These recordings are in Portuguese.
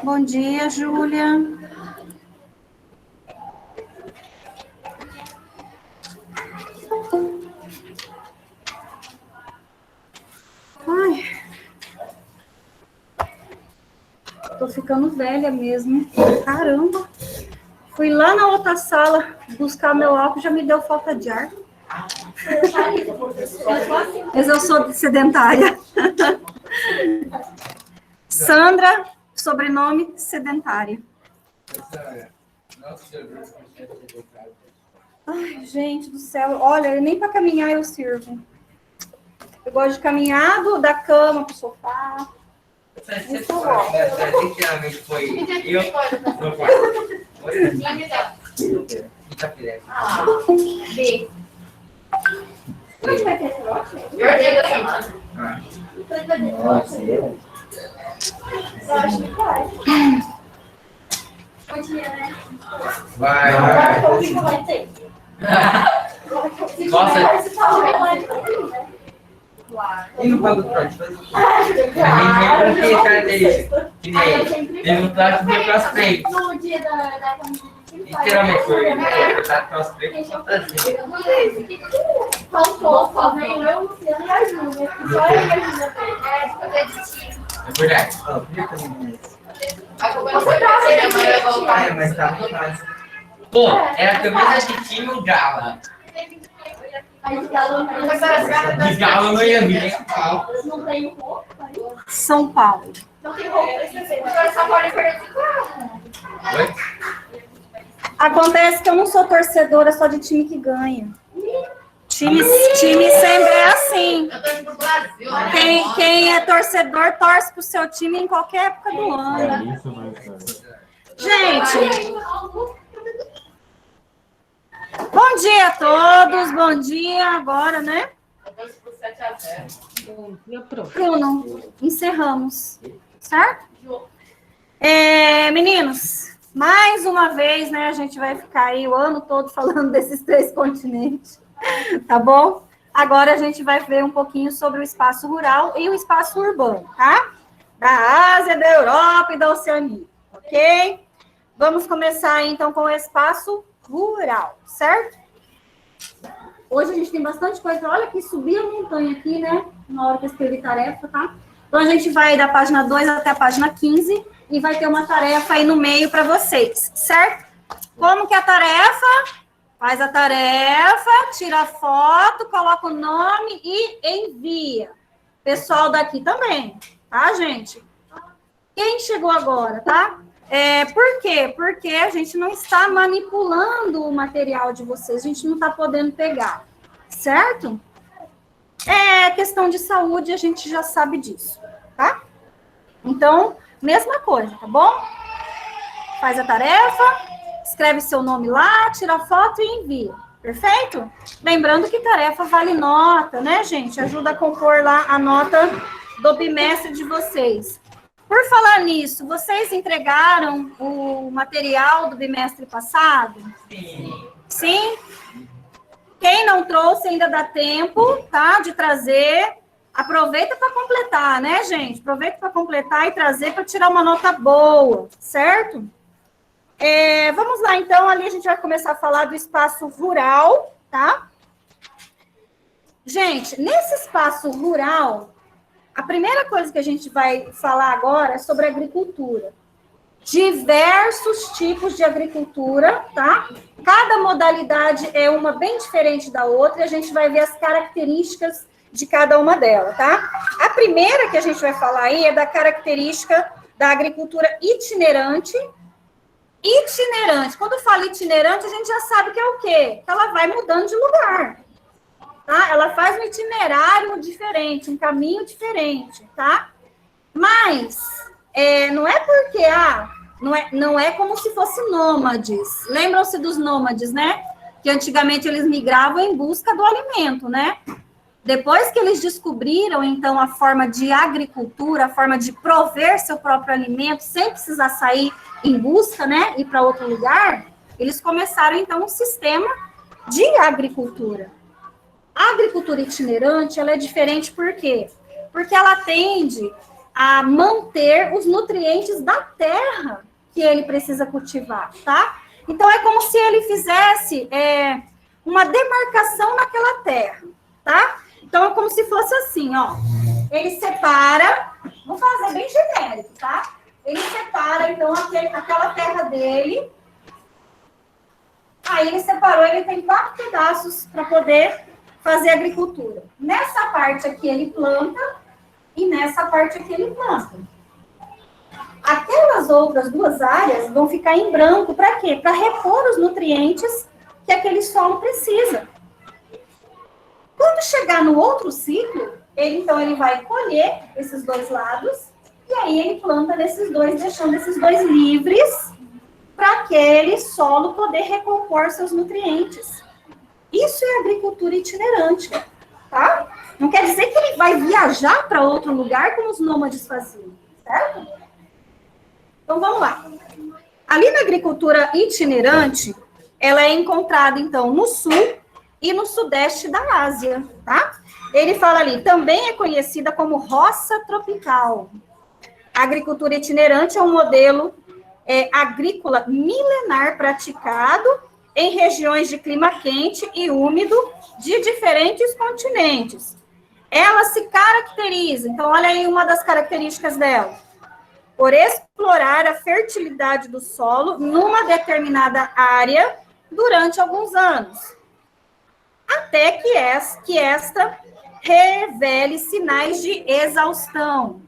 Bom dia, Júlia. Ai, tô ficando velha mesmo. Caramba. Fui lá na outra sala buscar meu álcool, já me deu falta de ar. Mas eu sou sedentária. Sandra, sobrenome sedentária. Ai, gente do céu. Olha, nem para caminhar eu sirvo. Eu gosto de caminhar da cama pro sofá. Literalmente foi eu no quarto. B. Onde vai ter trote? Pior dia da semana. Nossa, eu acho que vai. Bom dia, né? Vai. Vai ter. Nossa. E no banco do trote? Ninguém tem característica. Que nem ele no trote veio para as frentes. No dia da literalmente foi tá com as frentes só fantasia. Faltou, veio eu, Luciano e a Júlia. Só ele que ajuda a é verdade. Mas tá muito fácil. Pô, era a camisa de time ou Gala? De Galo não ia vir. Não tem roupa. São Paulo. Não tem roupa. São Paulo Oi? Acontece que eu não sou torcedora só de time que ganha. Time sempre é assim. Quem é torcedor torce pro seu time em qualquer época do ano. Gente, bom dia a todos, bom dia agora, né? Bruno, encerramos, certo? Meninos, mais uma vez, né, a gente vai ficar aí o ano todo falando desses 3 continentes, tá bom? Agora a gente vai ver um pouquinho sobre o espaço rural e o espaço urbano, tá? Da Ásia, da Europa e da Oceania, ok? Vamos começar, então, com o espaço rural, certo? Hoje a gente tem bastante coisa. Olha que subir a montanha aqui, né? Na hora que eu escrevi tarefa, tá? Então, a gente vai da página 2 até a página 15 e vai ter uma tarefa aí no meio para vocês, certo? Como que é a tarefa? Faz a tarefa, tira a foto, coloca o nome e envia. Pessoal daqui também, tá, gente? Quem chegou agora, tá? Por quê? Porque a gente não está manipulando o material de vocês, a gente não está podendo pegar, certo? É questão de saúde, a gente já sabe disso, tá? Então, mesma coisa, tá bom? Faz a tarefa, escreve seu nome lá, tira a foto e envia, perfeito? Lembrando que tarefa vale nota, né, gente? Ajuda a compor lá a nota do bimestre de vocês. Por falar nisso, vocês entregaram o material do bimestre passado? Sim. Sim? Quem não trouxe, ainda dá tempo, tá? De trazer. Aproveita para completar, né, gente? Aproveita para completar e trazer para tirar uma nota boa, certo? Vamos lá, então. Ali a gente vai começar a falar do espaço rural, tá? Gente, nesse espaço rural, a primeira coisa que a gente vai falar agora é sobre agricultura. Diversos tipos de agricultura, tá? Cada modalidade é uma bem diferente da outra e a gente vai ver as características de cada uma delas, tá? A primeira que a gente vai falar aí é da característica da agricultura itinerante. Itinerante. Quando fala itinerante, a gente já sabe que é o quê? Que ela vai mudando de lugar. Tá? Ela faz um itinerário diferente, um caminho diferente, tá? Mas não é porque não é como se fosse nômades. Lembram-se dos nômades, né? Que antigamente eles migravam em busca do alimento, né? Depois que eles descobriram, então, a forma de agricultura, a forma de prover seu próprio alimento, sem precisar sair em busca, né? Ir para outro lugar, eles começaram, então, um sistema de agricultura. A agricultura itinerante, ela é diferente por quê? Porque ela atende a manter os nutrientes da terra que ele precisa cultivar, tá? Então, é como se ele fizesse uma demarcação naquela terra, tá? Então, é como se fosse assim, ó. Ele separa, vou fazer bem genérico, tá? Ele separa, então, aquela terra dele. Aí, ele separou, ele tem 4 pedaços para poder fazer agricultura. Nessa parte aqui, ele planta, e nessa parte aqui, ele planta. Aquelas outras 2 áreas vão ficar em branco, para quê? Para repor os nutrientes que aquele solo precisa. Quando chegar no outro ciclo, ele vai colher esses 2 lados, e aí ele planta nesses 2, deixando esses 2 livres, para aquele solo poder recompor seus nutrientes. Isso é agricultura itinerante, tá? Não quer dizer que ele vai viajar para outro lugar como os nômades faziam, certo? Então, vamos lá. Ali na agricultura itinerante, ela é encontrada, então, no sul e no sudeste da Ásia, tá? Ele fala ali, também é conhecida como roça tropical. A agricultura itinerante é um modelo agrícola milenar praticado em regiões de clima quente e úmido de diferentes continentes. Ela se caracteriza, então, olha aí uma das características dela, por explorar a fertilidade do solo numa determinada área durante alguns anos, até que esta revele sinais de exaustão.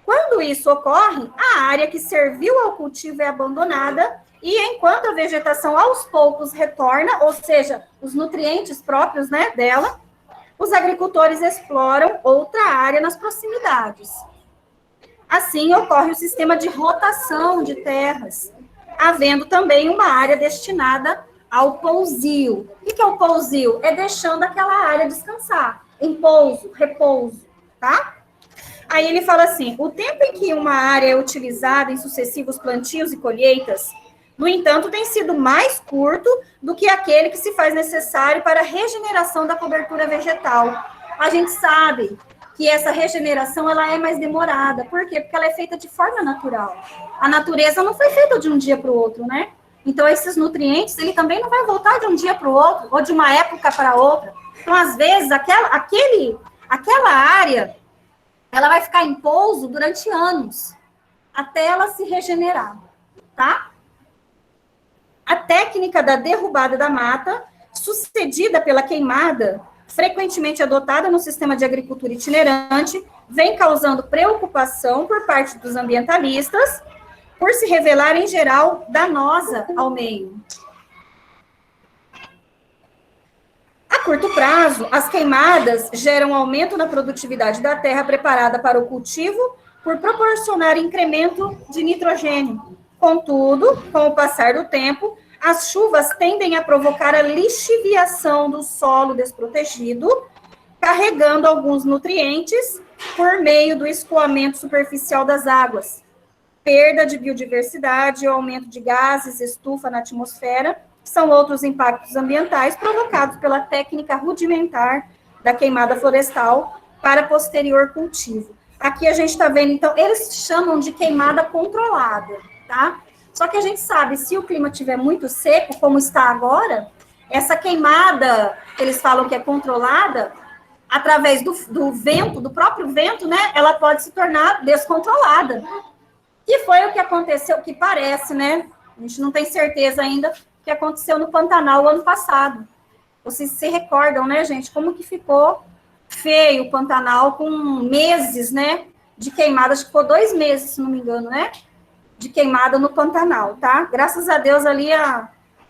Quando isso ocorre, a área que serviu ao cultivo é abandonada e enquanto a vegetação aos poucos retorna, ou seja, os nutrientes próprios, né, dela, os agricultores exploram outra área nas proximidades. Assim, ocorre o sistema de rotação de terras, havendo também uma área destinada ao pousio. O que é o pousio? É deixando aquela área descansar, em pouso, repouso, tá? Aí ele fala assim, o tempo em que uma área é utilizada em sucessivos plantios e colheitas, no entanto, tem sido mais curto do que aquele que se faz necessário para a regeneração da cobertura vegetal. A gente sabe que essa regeneração ela é mais demorada. Por quê? Porque ela é feita de forma natural. A natureza não foi feita de um dia para o outro, né? Então, esses nutrientes, ele também não vai voltar de um dia para o outro, ou de uma época para outra. Então, às vezes, aquela área, ela vai ficar em pouso durante anos, até ela se regenerar, tá? A técnica da derrubada da mata, sucedida pela queimada, frequentemente adotada no sistema de agricultura itinerante, vem causando preocupação por parte dos ambientalistas, por se revelar, em geral, danosa ao meio. A curto prazo, as queimadas geram aumento na produtividade da terra preparada para o cultivo, por proporcionar incremento de nitrogênio. Contudo, com o passar do tempo, as chuvas tendem a provocar a lixiviação do solo desprotegido, carregando alguns nutrientes por meio do escoamento superficial das águas, perda de biodiversidade, o aumento de gases, estufa na atmosfera, são outros impactos ambientais provocados pela técnica rudimentar da queimada florestal para posterior cultivo. Aqui a gente está vendo, então, eles chamam de queimada controlada, tá? Só que a gente sabe, se o clima estiver muito seco, como está agora, essa queimada, eles falam que é controlada, através do vento, do próprio vento, né, ela pode se tornar descontrolada. E foi o que aconteceu, que parece, né, a gente não tem certeza ainda, que aconteceu no Pantanal ano passado. Vocês se recordam, né, gente, como que ficou feio o Pantanal com meses, né, de queimada, acho que ficou 2 meses, se não me engano, né, de queimada no Pantanal, tá? Graças a Deus ali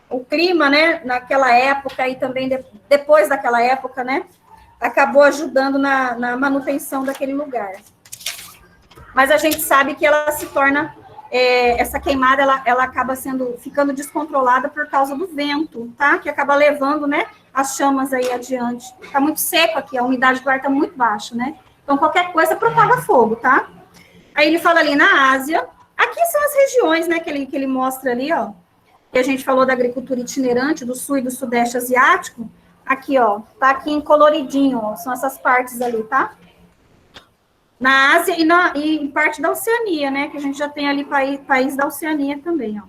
o clima, né, naquela época e também depois daquela época, né, acabou ajudando na manutenção daquele lugar. Mas a gente sabe que ela se torna, essa queimada, ela acaba ficando descontrolada por causa do vento, tá? Que acaba levando, né, as chamas aí adiante. Tá muito seco aqui, a umidade do ar tá muito baixa, né? Então, qualquer coisa propaga fogo, tá? Aí ele fala ali na Ásia. Aqui são as regiões, né, que ele mostra ali, ó, que a gente falou da agricultura itinerante do sul e do sudeste asiático. Aqui, ó, tá aqui em coloridinho, ó, são essas partes ali, tá? Na Ásia e em parte da Oceania, né? Que a gente já tem ali país da Oceania também, ó.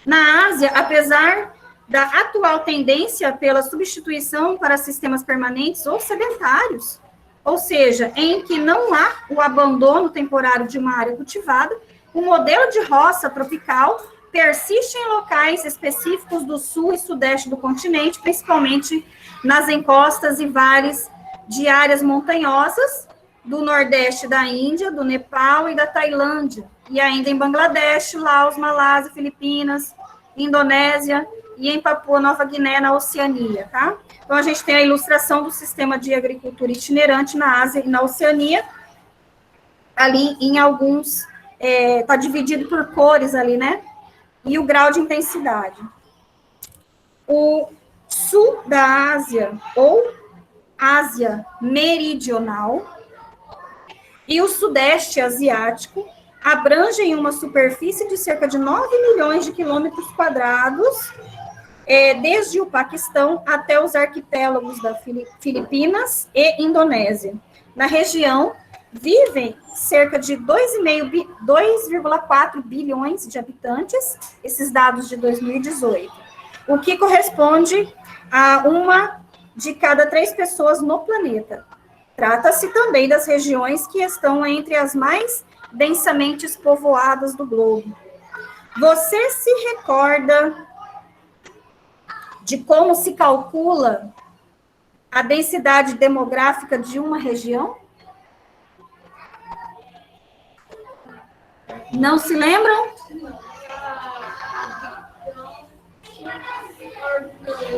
Na Ásia, apesar da atual tendência pela substituição para sistemas permanentes ou sedentários, ou seja, em que não há o abandono temporário de uma área cultivada, o modelo de roça tropical persiste em locais específicos do sul e sudeste do continente, principalmente nas encostas e vales de áreas montanhosas do nordeste da Índia, do Nepal e da Tailândia, e ainda em Bangladesh, Laos, Malásia, Filipinas, Indonésia e em Papua Nova Guiné, na Oceania, tá? Então, a gente tem a ilustração do sistema de agricultura itinerante na Ásia e na Oceania, ali em alguns, tá dividido por cores ali, né? E o grau de intensidade. O sul da Ásia, ou Ásia Meridional, e o sudeste asiático abrangem uma superfície de cerca de 9 milhões de quilômetros quadrados, desde o Paquistão até os arquipélagos da Filipinas e Indonésia. Na região, vivem cerca de 2,4 bilhões de habitantes, esses dados de 2018, o que corresponde a uma de cada 3 pessoas no planeta. Trata-se também das regiões que estão entre as mais densamente povoadas do globo. Você se recorda de como se calcula a densidade demográfica de uma região? Não se lembram?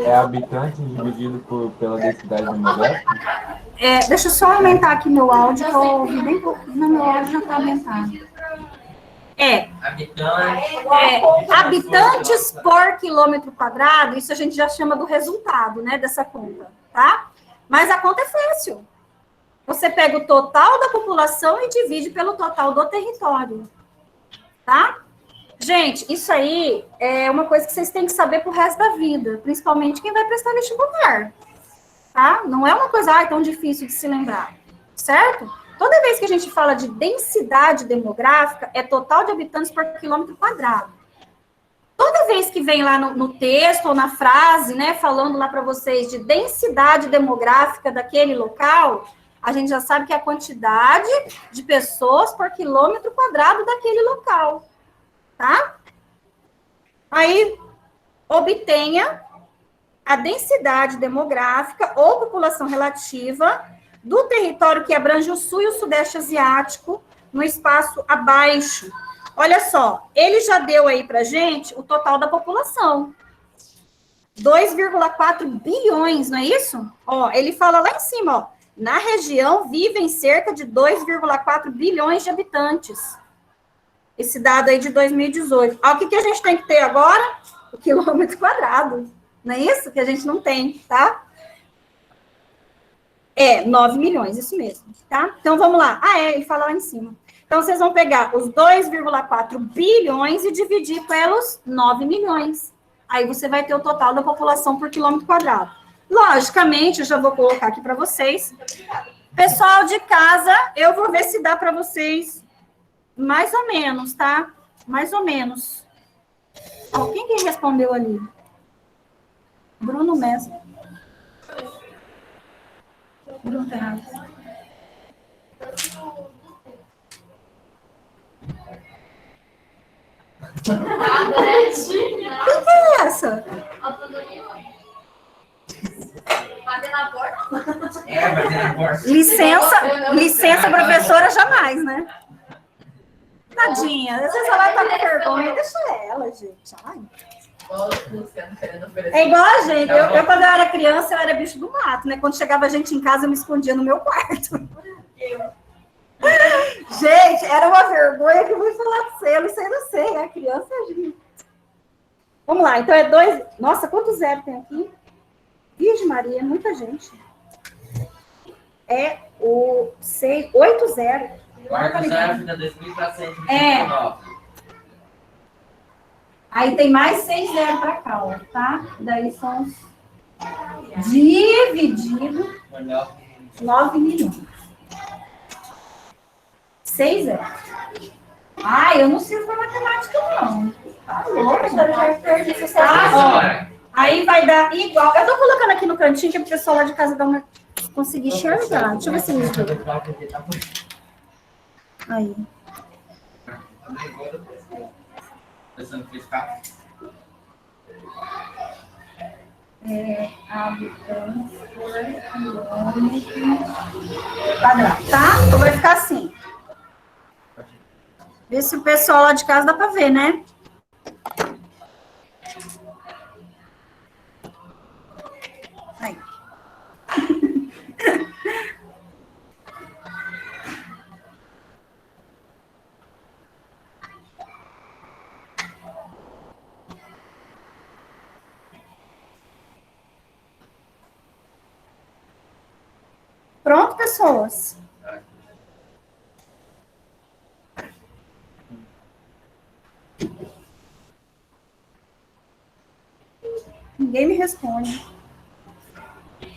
É habitante dividido pela densidade demográfica? Deixa eu só aumentar aqui meu áudio, que eu ouvi bem pouquinho, meu áudio já está aumentado. Habitantes por quilômetro quadrado, isso a gente já chama do resultado, né, dessa conta, tá? Mas a conta é fácil. Você pega o total da população e divide pelo total do território, tá? Gente, isso aí é uma coisa que vocês têm que saber pro resto da vida, principalmente quem vai prestar vestibular, tá? Não é uma coisa tão difícil de se lembrar, certo? Toda vez que a gente fala de densidade demográfica, é total de habitantes por quilômetro quadrado. Toda vez que vem lá no texto ou na frase, né, falando lá para vocês de densidade demográfica daquele local, a gente já sabe que é a quantidade de pessoas por quilômetro quadrado daquele local, tá? Aí, obtenha a densidade demográfica ou população relativa do território que abrange o sul e o sudeste asiático no espaço abaixo. Olha só, ele já deu aí pra gente o total da população. 2,4 bilhões, não é isso? Ó, ele fala lá em cima, ó, na região vivem cerca de 2,4 bilhões de habitantes. Esse dado aí de 2018. Ó, o que a gente tem que ter agora? O quilômetro quadrado. Não é isso? Que a gente não tem, tá? 9 milhões, isso mesmo, tá? Então, vamos lá. Ele fala lá em cima. Então, vocês vão pegar os 2,4 bilhões e dividir pelos 9 milhões. Aí, você vai ter o total da população por quilômetro quadrado. Logicamente, eu já vou colocar aqui para vocês. Pessoal de casa, eu vou ver se dá para vocês mais ou menos, tá? Mais ou menos. Ó, quem que respondeu ali? Bruno Messi. Bruno Ferraz. Quem que é essa? Bater na porta? Bater na porta. Licença, professora, jamais, né? Tadinha, às vezes ela vai estar com vergonha, deixa ela, gente. Ai. É igual a gente. Eu, quando eu era criança, eu era bicho do mato, né? Quando chegava gente em casa, eu me escondia no meu quarto. Gente, era uma vergonha que eu vou falar pra você. Eu não sei, a criança é gente. Vamos lá, então é 2... Nossa, quanto zero tem aqui? Virgem Maria, muita gente. É o 8-0. Quarto zero fica 2.429. Aí tem mais 6 zeros para cá, ó, tá? Daí são dividido 9 milhões. 6 é. Ai, eu não sirvo para matemática, não. Tá louco, eu já perdi esse Aí vai dar igual. Eu tô colocando aqui no cantinho, que é pro pessoal lá de casa dar uma... conseguir enxergar. Deixa eu ver se eles viram. Aí. Habitante por quilômetro quadrado, tá? Então vai ficar assim. Vê se o pessoal lá de casa dá para ver, né? Aí. Pronto, pessoas? Ninguém me responde. O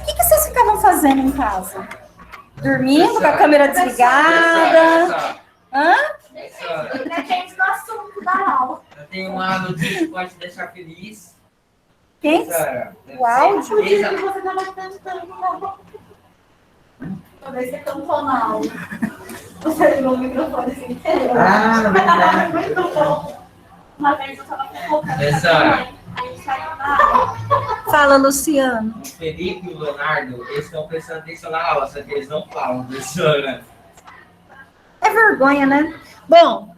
que vocês ficavam fazendo em casa? Dormindo, com a câmera desligada? Hã? Depende do assunto da aula. Eu tenho uma notícia que pode te deixar feliz. Quem? O áudio? O dia que você estava cantando. Talvez você cantou na aula. Você ligou o microfone assim inteiro. Ah, verdade. Muito bom. Uma vez eu estava focando. Professora. Aí saiu da aula. Fala, Luciano. O Felipe e o Leonardo, eles estão prestando atenção na aula, só que eles não falam, professora. É vergonha, né? Bom,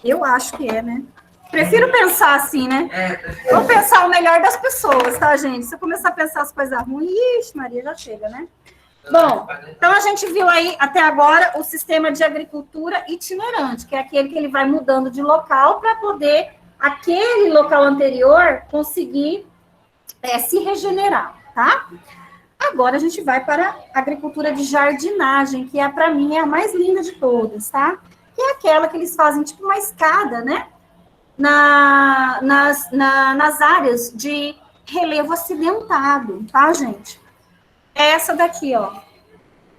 eu acho que é, né? Prefiro pensar assim, né? Vou pensar o melhor das pessoas, tá, gente? Se eu começar a pensar as coisas ruins, ixi, Maria, já chega, né? Bom, então a gente viu aí até agora o sistema de agricultura itinerante, que é aquele que ele vai mudando de local para poder aquele local anterior conseguir se regenerar, tá? Agora a gente vai para a agricultura de jardinagem, que é, para mim, é a mais linda de todas, tá? Que é aquela que eles fazem tipo uma escada, né? Nas áreas de relevo acidentado, tá, gente? É essa daqui, ó. A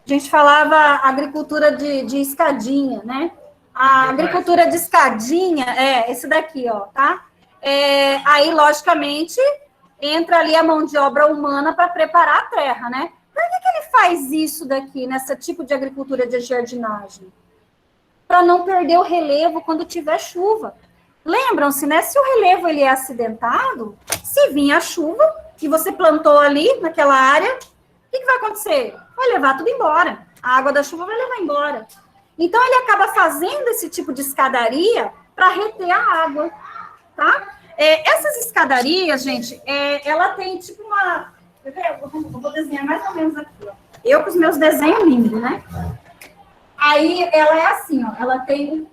gente falava agricultura de escadinha, né? A agricultura de escadinha é esse daqui, ó, tá? Aí, logicamente, entra ali a mão de obra humana para preparar a terra, né? Por que ele faz isso daqui, nessa tipo de agricultura de jardinagem? Para não perder o relevo quando tiver chuva. Lembram-se, né? Se o relevo ele é acidentado, se vir a chuva que você plantou ali naquela área, o que vai acontecer? Vai levar tudo embora. A água da chuva vai levar embora. Então, ele acaba fazendo esse tipo de escadaria para reter a água, tá? Essas escadarias, gente, ela tem tipo uma... Eu vou desenhar mais ou menos aqui, ó. Eu com os meus desenhos lindos, né? Aí, ela é assim, ó. Ela tem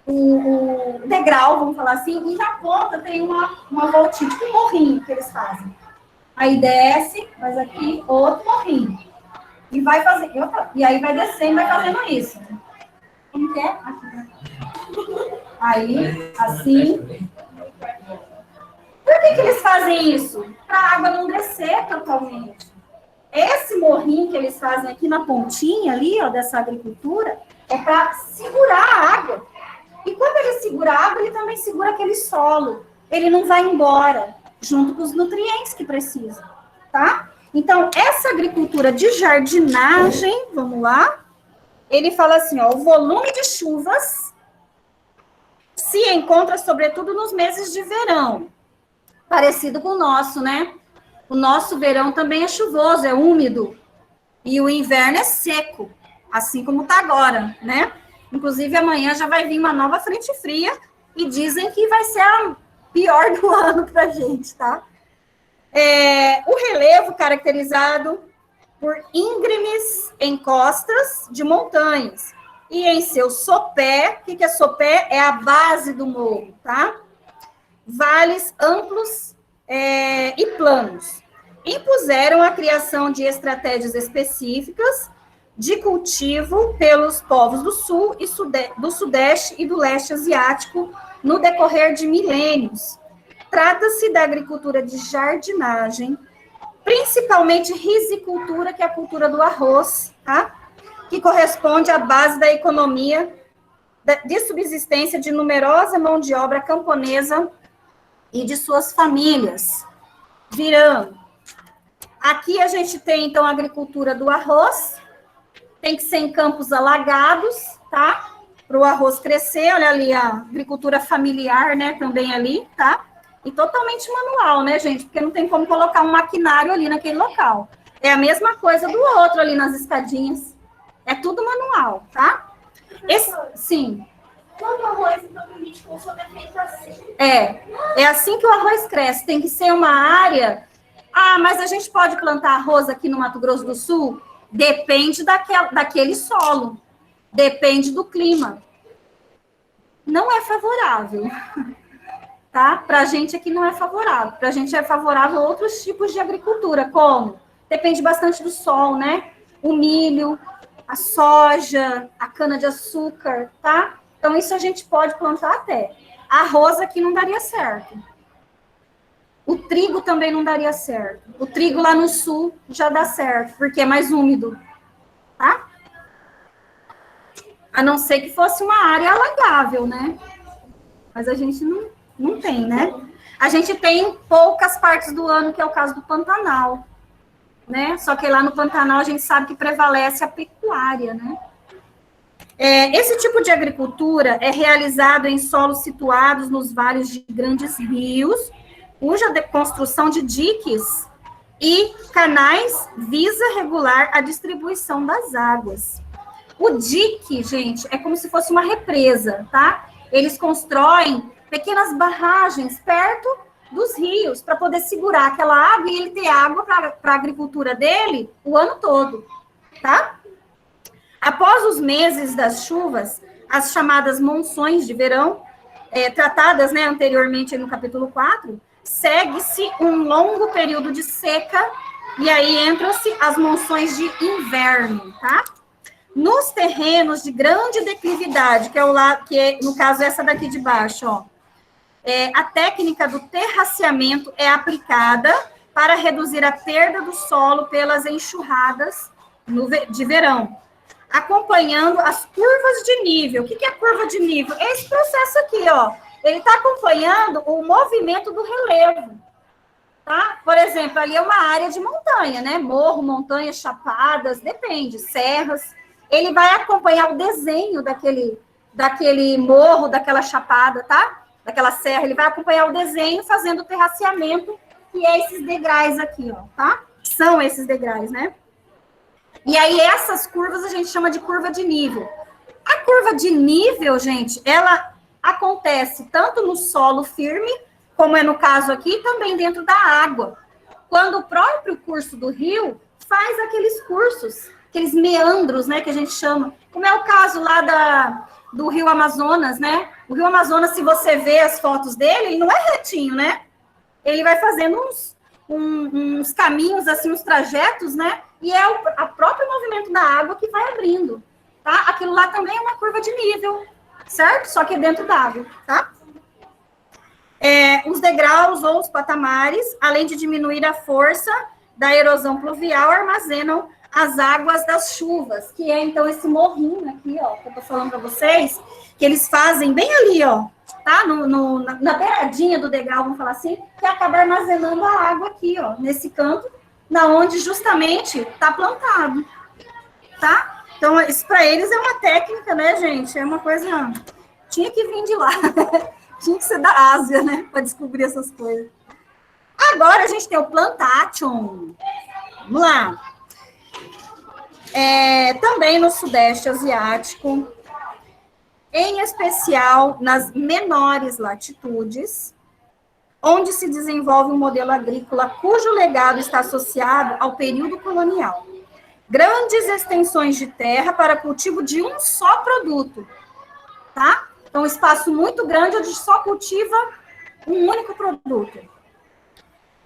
o degrau, vamos falar assim, e na ponta tem uma voltinha, tipo um morrinho que eles fazem. Aí desce, faz aqui outro morrinho. E vai fazer, e aí vai descendo, vai fazendo isso. Como que é? Aqui. Aí, assim. Por que eles fazem isso? Para a água não descer totalmente. Esse morrinho que eles fazem aqui na pontinha ali, ó, dessa agricultura, é para segurar a água. E quando ele segura a água, ele também segura aquele solo. Ele não vai embora, junto com os nutrientes que precisa, tá? Então, essa agricultura de jardinagem, vamos lá, ele fala assim, ó, o volume de chuvas se encontra, sobretudo, nos meses de verão. Parecido com o nosso, né? O nosso verão também é chuvoso, é úmido. E o inverno é seco, assim como está agora, né? Inclusive, amanhã já vai vir uma nova frente fria e dizem que vai ser a pior do ano para a gente, tá? O relevo caracterizado por íngremes encostas de montanhas. E em seu sopé, o que é sopé? É a base do morro, tá? Vales amplos e planos. Impuseram a criação de estratégias específicas de cultivo pelos povos do sul e do sudeste e do leste asiático no decorrer de milênios. Trata-se da agricultura de jardinagem, principalmente risicultura, que é a cultura do arroz, tá? que corresponde à base da economia de subsistência de numerosa mão de obra camponesa e de suas famílias. Virando. Aqui a gente tem, então, a agricultura do arroz, tem que ser em campos alagados, tá? Para o arroz crescer, olha ali a agricultura familiar, né, também ali, tá? E totalmente manual, né, gente? Porque não tem como colocar um maquinário ali naquele local. É a mesma coisa do outro ali nas escadinhas. É tudo manual, tá? Sim. Todo arroz, então, que a gente consome é feito assim. É assim que o arroz cresce. Tem que ser uma área... Ah, mas a gente pode plantar arroz aqui no Mato Grosso do Sul? Depende daquele solo. Depende do clima. Não é favorável. Tá? Para a gente aqui não é favorável. Para a gente é favorável outros tipos de agricultura, como? Depende bastante do sol, né? O milho, a soja, a cana-de-açúcar, tá? Então, isso a gente pode plantar até. Arroz aqui não daria certo. O trigo também não daria certo. O trigo lá no sul já dá certo, porque é mais úmido, tá? A não ser que fosse uma área alagável, né? Mas a gente não tem, né? A gente tem poucas partes do ano, que é o caso do Pantanal, né? Só que lá no Pantanal a gente sabe que prevalece a pecuária, né? Esse tipo de agricultura é realizado em solos situados nos vales de grandes rios, cuja construção de diques e canais visa regular a distribuição das águas. O dique, gente, é como se fosse uma represa, tá? Eles constroem pequenas barragens perto dos rios para poder segurar aquela água e ele ter água para a agricultura dele o ano todo, tá? Após os meses das chuvas, as chamadas monções de verão, tratadas, né, anteriormente no capítulo 4, segue-se um longo período de seca, e aí entram-se as monções de inverno, tá? Nos terrenos de grande declividade, que no caso essa daqui de baixo, ó, a técnica do terraceamento é aplicada para reduzir a perda do solo pelas enxurradas de verão, acompanhando as curvas de nível. O que é a curva de nível? É esse processo aqui, ó. Ele está acompanhando o movimento do relevo, tá? Por exemplo, ali é uma área de montanha, né? Morro, montanha, chapadas, depende, serras. Ele vai acompanhar o desenho daquele morro, daquela chapada, tá? Daquela serra. Ele vai acompanhar o desenho fazendo o terraceamento, que é esses degraus aqui, ó, tá? São esses degraus, né? E aí, essas curvas a gente chama de curva de nível. A curva de nível, gente, ela acontece tanto no solo firme, como é no caso aqui, também dentro da água. Quando o próprio curso do rio faz aqueles cursos, aqueles meandros, né, que a gente chama, como é o caso lá do Rio Amazonas, né? O Rio Amazonas, se você vê as fotos dele, ele não é retinho, né? Ele vai fazendo uns caminhos, assim, uns trajetos, né? E é o próprio movimento da água que vai abrindo, tá? Aquilo lá também é uma curva de nível, certo? Só que é dentro d'água, tá? Os degraus ou os patamares, além de diminuir a força da erosão pluvial, armazenam as águas das chuvas, que é, então, esse morrinho aqui, ó, que eu tô falando para vocês, que eles fazem bem ali, ó, tá? Na beiradinha do degrau, vamos falar assim, que acaba armazenando a água aqui, ó, nesse canto, na onde justamente está plantado, tá? Então, isso para eles é uma técnica, né, gente? É uma coisa... Tinha que vir de lá. Tinha que ser da Ásia, né? Para descobrir essas coisas. Agora a gente tem o plantation. Vamos lá. Também no Sudeste Asiático, em especial nas menores latitudes, onde se desenvolve um modelo agrícola cujo legado está associado ao período colonial. Grandes extensões de terra para cultivo de um só produto, tá? Então, um espaço muito grande onde só cultiva um único produto.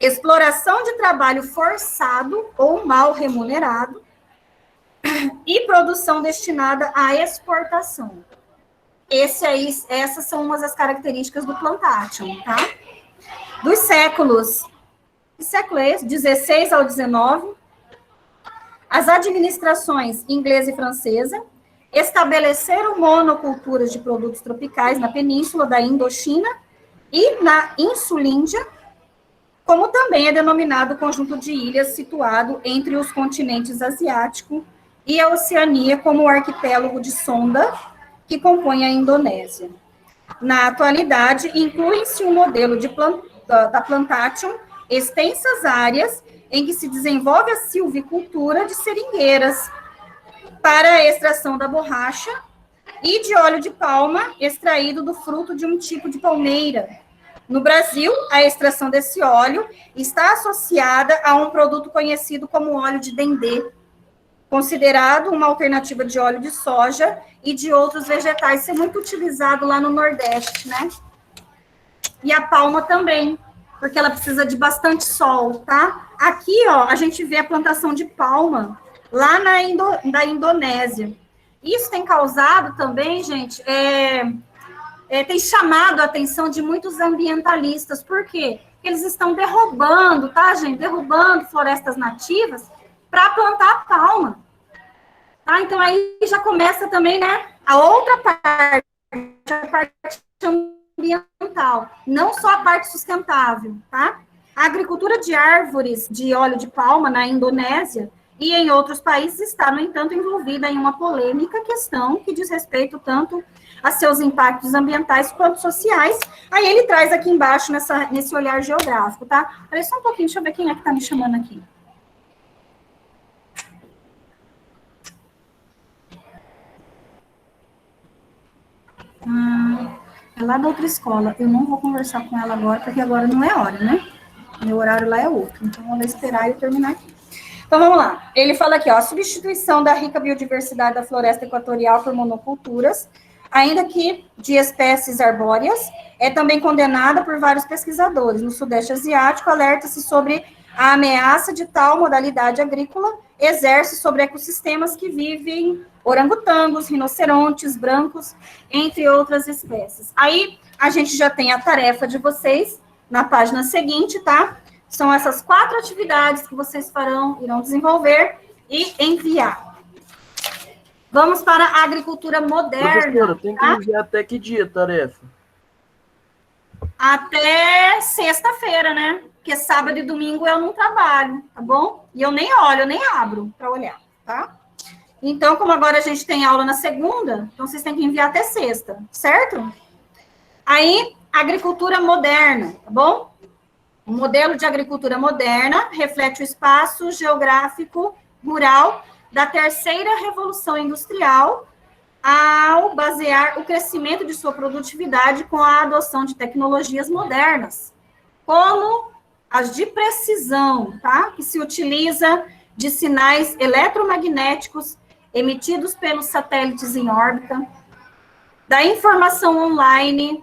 Exploração de trabalho forçado ou mal remunerado e produção destinada à exportação. Essas são umas das características do plantation, tá? Dos séculos, que século é esse? 16 ao 19, as administrações inglesa e francesa estabeleceram monoculturas de produtos tropicais na península da Indochina e na Insulíndia, como também é denominado o conjunto de ilhas situado entre os continentes asiático e a Oceania, como o arquipélago de Sonda, que compõe a Indonésia. Na atualidade, inclui-se um modelo da plantation, extensas áreas em que se desenvolve a silvicultura de seringueiras para a extração da borracha e de óleo de palma extraído do fruto de um tipo de palmeira. No Brasil, a extração desse óleo está associada a um produto conhecido como óleo de dendê, considerado uma alternativa de óleo de soja e de outros vegetais, isso é muito utilizado lá no Nordeste, né? E a palma também, porque ela precisa de bastante sol, tá? Aqui, ó, a gente vê a plantação de palma lá na Indonésia. Isso tem causado também, gente, tem chamado a atenção de muitos ambientalistas. Por quê? Porque eles estão derrubando, tá, gente? Derrubando florestas nativas para plantar palma. Tá? Então, aí já começa também, né, a outra parte, a parte ambiental, não só a parte sustentável, tá? A agricultura de árvores de óleo de palma na Indonésia e em outros países está, no entanto, envolvida em uma polêmica questão que diz respeito tanto a seus impactos ambientais quanto sociais. Aí ele traz aqui embaixo nesse olhar geográfico, tá? Olha só um pouquinho, deixa eu ver quem é que tá me chamando aqui. É lá da outra escola. Eu não vou conversar com ela agora, porque agora não é hora, né? Meu horário lá é outro. Então, vamos esperar eu terminar aqui. Então, vamos lá. Ele fala aqui, ó, a substituição da rica biodiversidade da floresta equatorial por monoculturas, ainda que de espécies arbóreas, é também condenada por vários pesquisadores. No Sudeste Asiático, alerta-se sobre a ameaça de tal modalidade agrícola exerce sobre ecossistemas que vivem orangotangos, rinocerontes, brancos, entre outras espécies. Aí, a gente já tem a tarefa de vocês na página seguinte, tá? São essas 4 atividades que vocês irão desenvolver e enviar. Vamos para a agricultura moderna. Professora, tem que enviar até que dia a tarefa? Até sexta-feira, né? Porque sábado e domingo eu não trabalho, tá bom? E eu nem olho, eu nem abro para olhar, tá? Então, como agora a gente tem aula na segunda, então vocês têm que enviar até sexta, certo? Aí, agricultura moderna, tá bom? O modelo de agricultura moderna reflete o espaço geográfico rural da terceira revolução industrial ao basear o crescimento de sua produtividade com a adoção de tecnologias modernas, como as de precisão, tá? Que se utiliza de sinais eletromagnéticos emitidos pelos satélites em órbita, da informação online,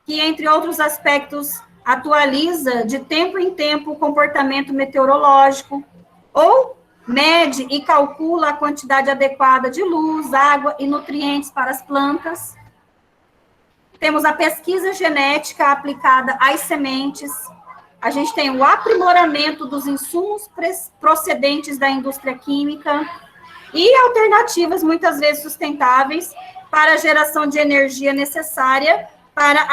que, entre outros aspectos, atualiza de tempo em tempo o comportamento meteorológico, ou mede e calcula a quantidade adequada de luz, água e nutrientes para as plantas. Temos a pesquisa genética aplicada às sementes. A gente tem o aprimoramento dos insumos procedentes da indústria química e alternativas, muitas vezes sustentáveis, para a geração de energia necessária para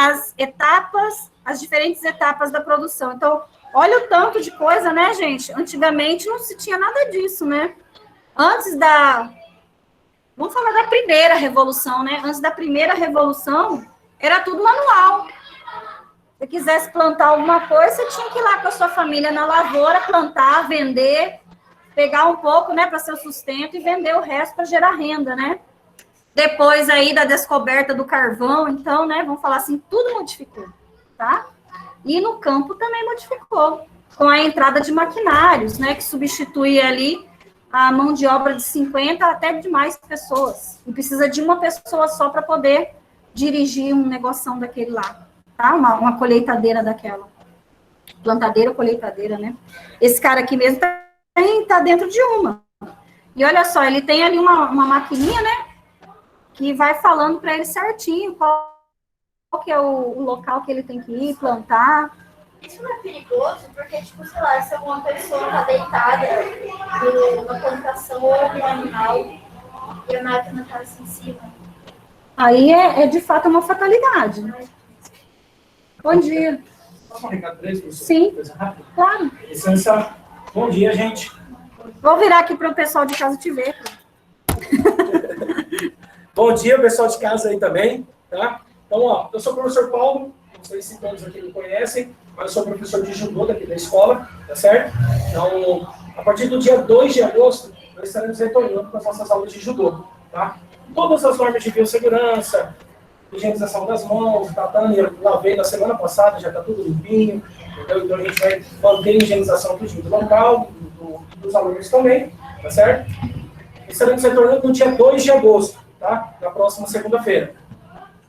as diferentes etapas da produção. Então, olha o tanto de coisa, né, gente? Antigamente não se tinha nada disso, né? Vamos falar da primeira revolução, né? Antes da primeira revolução, era tudo manual. Se você quisesse plantar alguma coisa, você tinha que ir lá com a sua família na lavoura, plantar, vender, pegar um pouco, né, para seu sustento e vender o resto para gerar renda, né? Depois aí da descoberta do carvão, então, né, vamos falar assim, tudo modificou, tá? E no campo também modificou, com a entrada de maquinários, né, que substitui ali a mão de obra de 50 até de mais pessoas. E precisa de uma pessoa só para poder dirigir um negoção daquele lá, tá? Uma colheitadeira daquela. Plantadeira ou colheitadeira, né? Esse cara aqui mesmo tá dentro de uma. E olha só, ele tem ali uma maquininha, né? Que vai falando para ele certinho qual que é o local que ele tem que ir plantar. isso não é perigoso? Porque, tipo, sei lá, se alguma pessoa tá deitada na plantação ou no animal e a máquina tá assim em cima. Aí é de fato uma fatalidade. Bom dia. Posso um recado para eles? Sim. Coisa rápida? Claro. Licença. Bom dia, gente. Vou virar aqui para o pessoal de casa te ver. Bom dia, pessoal de casa aí também, tá? Então, ó, eu sou o professor Paulo, não sei se todos aqui me conhecem, mas eu sou professor de judô daqui da escola, tá certo? Então, a partir do dia 2 de agosto, nós estaremos retornando com as nossas aulas de judô, tá? Todas as normas de biossegurança, higienização das mãos, tatame, eu lavei na semana passada, já está tudo limpinho, entendeu? Então a gente vai manter a higienização do local, dos alunos também, tá certo? Estaremos retornando no dia 2 de agosto, tá? Na próxima segunda-feira.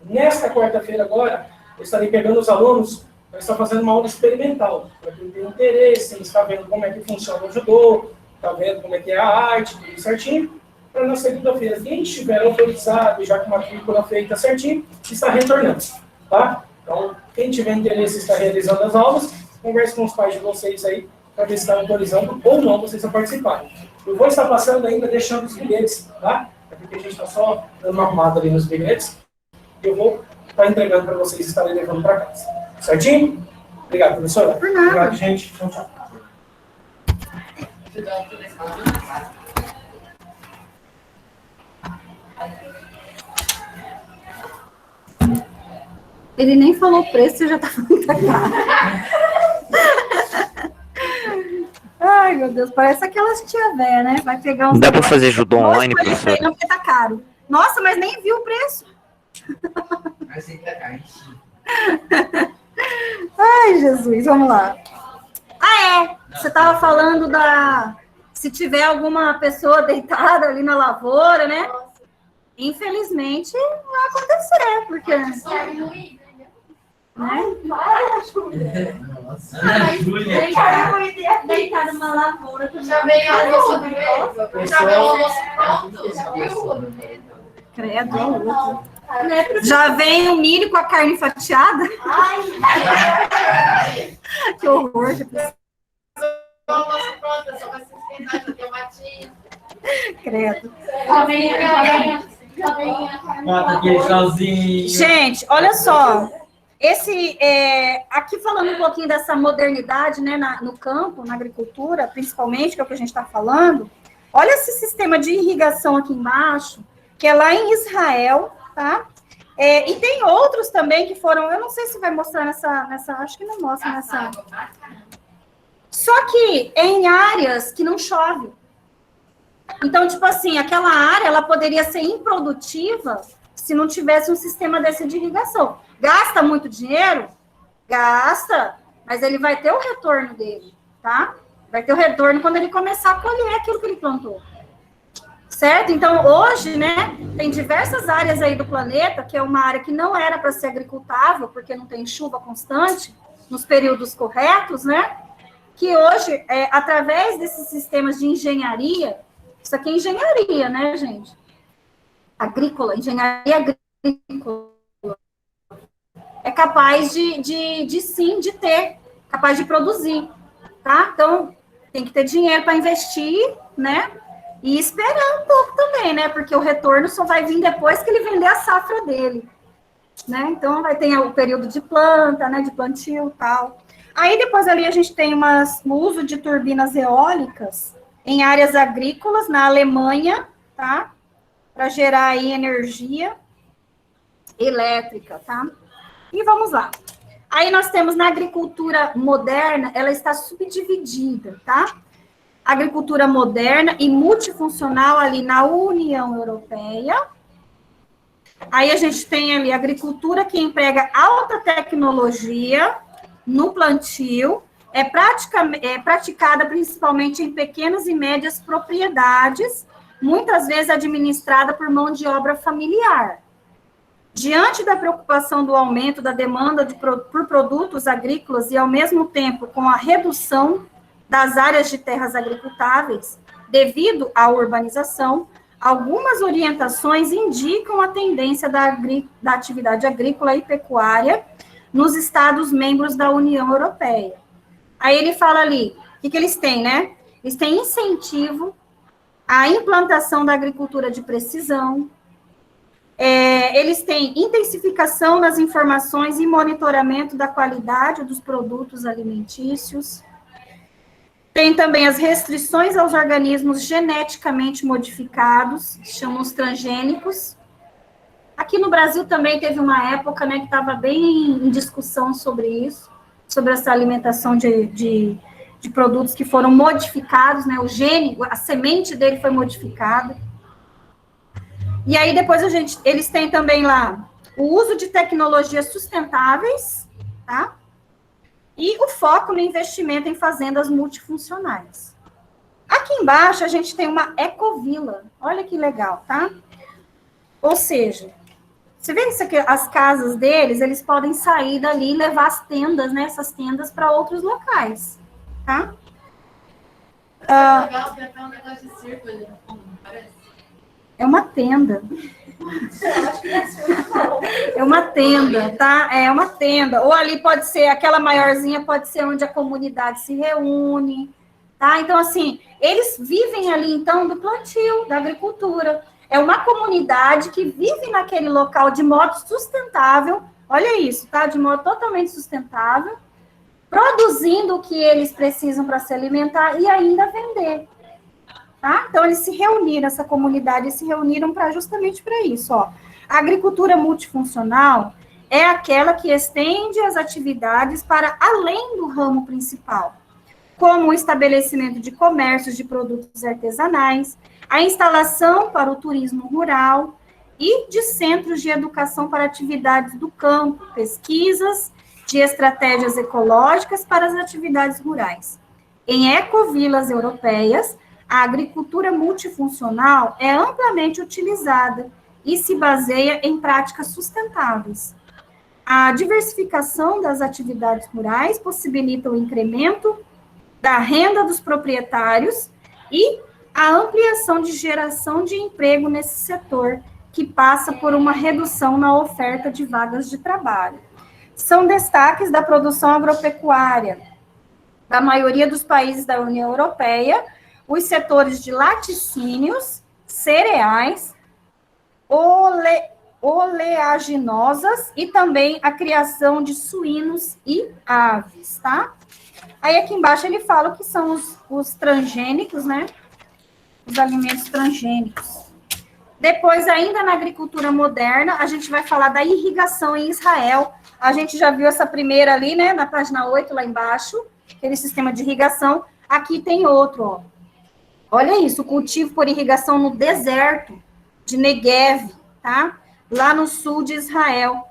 Nesta quarta-feira agora, eu estarei pegando os alunos para estar fazendo uma aula experimental, para quem tem interesse, está vendo como é que funciona o judô, está vendo como é que é a arte, tudo certinho, para na segunda-feira, quem estiver autorizado, já com matrícula feita certinho, está retornando, tá? Então, quem tiver interesse em estar realizando as aulas, converse com os pais de vocês aí, para ver se está autorizando ou não vocês a participarem. Eu vou estar passando ainda, deixando os bilhetes, tá? É porque a gente está só dando uma arrumada ali nos bilhetes. Eu vou estar entregando para vocês estarem levando para casa. Certinho? Obrigado, professora. Por nada. Obrigado, gente. Tchau, tchau. Ele nem falou o preço, você já tá falando que tá caro. Ai, meu Deus, parece aquelas tia véia, né? Vai pegar uns... Dá pra fazer judô online, Não, professor? não, porque tá caro. Nossa, mas nem viu o preço. Mas sempre tá caro. Ai, Jesus, vamos lá. Ah, é. Você tava falando da... Se tiver alguma pessoa deitada ali na lavoura, né? Infelizmente, vai acontecer, porque... Né? Nossa, Ana Júlia. Deitar numa lavoura. Já veio a almoço pronto? Já veio o almoço pronto? Credo, é louco. Já vem o milho com a carne fatiada? Que horror. O almoço pronto, só vai se esquentar, já tem matinho. Credo. Bota aquele salzinho. Gente, olha só. Aqui falando um pouquinho dessa modernidade, né, no campo, na agricultura, principalmente, que é o que a gente está falando. Olha esse sistema de irrigação aqui embaixo, que é lá em Israel, tá? E tem outros também que foram, eu não sei se vai mostrar nessa acho que não mostra nessa. Só que em áreas que não chove. Então, tipo assim, aquela área, ela poderia ser improdutiva se não tivesse um sistema desse de irrigação. Gasta muito dinheiro? Gasta, mas ele vai ter o retorno dele, tá? Vai ter o retorno quando ele começar a colher aquilo que ele plantou. Certo? Então, hoje, né, tem diversas áreas aí do planeta, que é uma área que não era para ser agricultável, porque não tem chuva constante, nos períodos corretos, né? Que hoje, através desses sistemas de engenharia, isso aqui é engenharia, né, gente? Agrícola, engenharia agrícola. É capaz de ter, capaz de produzir, tá? Então, tem que ter dinheiro para investir, né? E esperar um pouco também, né? Porque o retorno só vai vir depois que ele vender a safra dele, né? Então, vai ter o período de planta, né? De plantio e tal. Aí, depois ali, a gente tem o uso de turbinas eólicas em áreas agrícolas, na Alemanha, tá? Para gerar aí energia elétrica, tá? E vamos lá. Aí nós temos na agricultura moderna, ela está subdividida, tá? Agricultura moderna e multifuncional ali na União Europeia. Aí a gente tem ali a agricultura que emprega alta tecnologia no plantio, é praticada principalmente em pequenas e médias propriedades, muitas vezes administrada por mão de obra familiar. Diante da preocupação do aumento da demanda por produtos agrícolas e, ao mesmo tempo, com a redução das áreas de terras agricultáveis, devido à urbanização, algumas orientações indicam a tendência da atividade agrícola e pecuária nos Estados membros da União Europeia. Aí ele fala ali, o que eles têm, né? Eles têm incentivo à implantação da agricultura de precisão, eles têm intensificação nas informações e monitoramento da qualidade dos produtos alimentícios, tem também as restrições aos organismos geneticamente modificados, que chamam os transgênicos. Aqui no Brasil também teve uma época, né, que estava bem em discussão sobre isso, sobre essa alimentação de produtos que foram modificados, né, o gene, a semente dele foi modificada. E aí depois eles têm também lá o uso de tecnologias sustentáveis, tá? E o foco no investimento em fazendas multifuncionais. Aqui embaixo a gente tem uma ecovila, olha que legal, tá? Ou seja, você vê isso aqui, as casas deles, eles podem sair dali e levar as tendas, né, essas tendas para outros locais, tá? Legal, tem até um negócio de circo ali no fundo, parece. É uma tenda. É uma tenda, tá? É uma tenda. Ou ali pode ser, aquela maiorzinha pode ser onde a comunidade se reúne, tá? Então, assim, eles vivem ali, então, do plantio, da agricultura. É uma comunidade que vive naquele local de modo sustentável, olha isso, tá? De modo totalmente sustentável, produzindo o que eles precisam para se alimentar e ainda vender. Tá? Então, eles se reuniram, essa comunidade se reuniram justamente para isso. Ó. A agricultura multifuncional é aquela que estende as atividades para além do ramo principal, como o estabelecimento de comércios de produtos artesanais, a instalação para o turismo rural e de centros de educação para atividades do campo, pesquisas de estratégias ecológicas para as atividades rurais. Em ecovilas europeias, a agricultura multifuncional é amplamente utilizada e se baseia em práticas sustentáveis. A diversificação das atividades rurais possibilita o incremento da renda dos proprietários e a ampliação de geração de emprego nesse setor, que passa por uma redução na oferta de vagas de trabalho. São destaques da produção agropecuária da maioria dos países da União Europeia, os setores de laticínios, cereais, oleaginosas e também a criação de suínos e aves, tá? Aí aqui embaixo ele fala o que são os transgênicos, né? Os alimentos transgênicos. Depois, ainda na agricultura moderna, a gente vai falar da irrigação em Israel. A gente já viu essa primeira ali, né? Na página 8, lá embaixo, aquele sistema de irrigação. Aqui tem outro, ó. Olha isso, o cultivo por irrigação no deserto de Negev, tá? Lá no sul de Israel.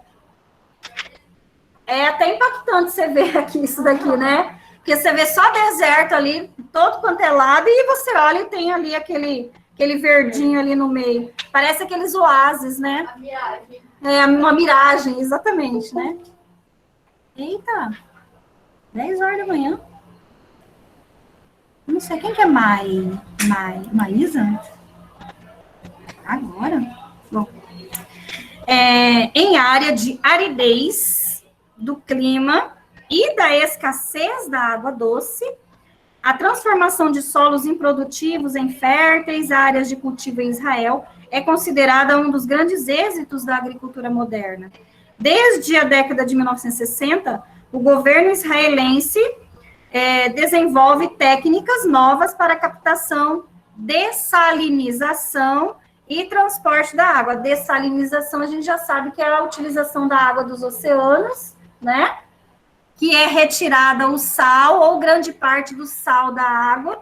É até impactante você ver aqui isso daqui, né? Porque você vê só deserto ali, todo quanto é lado, e você olha e tem ali aquele verdinho ali no meio. Parece aqueles oásis, né? A miragem. É, uma miragem, exatamente, né? Eita, 10 horas da manhã. Não sei, quem que é Maísa? Agora? Bom. Em área de aridez do clima e da escassez da água doce, a transformação de solos improdutivos em férteis áreas de cultivo em Israel é considerada um dos grandes êxitos da agricultura moderna. Desde a década de 1960, o governo israelense desenvolve técnicas novas para captação, dessalinização e transporte da água. Dessalinização, a gente já sabe que é a utilização da água dos oceanos, né? Que é retirada o sal ou grande parte do sal da água.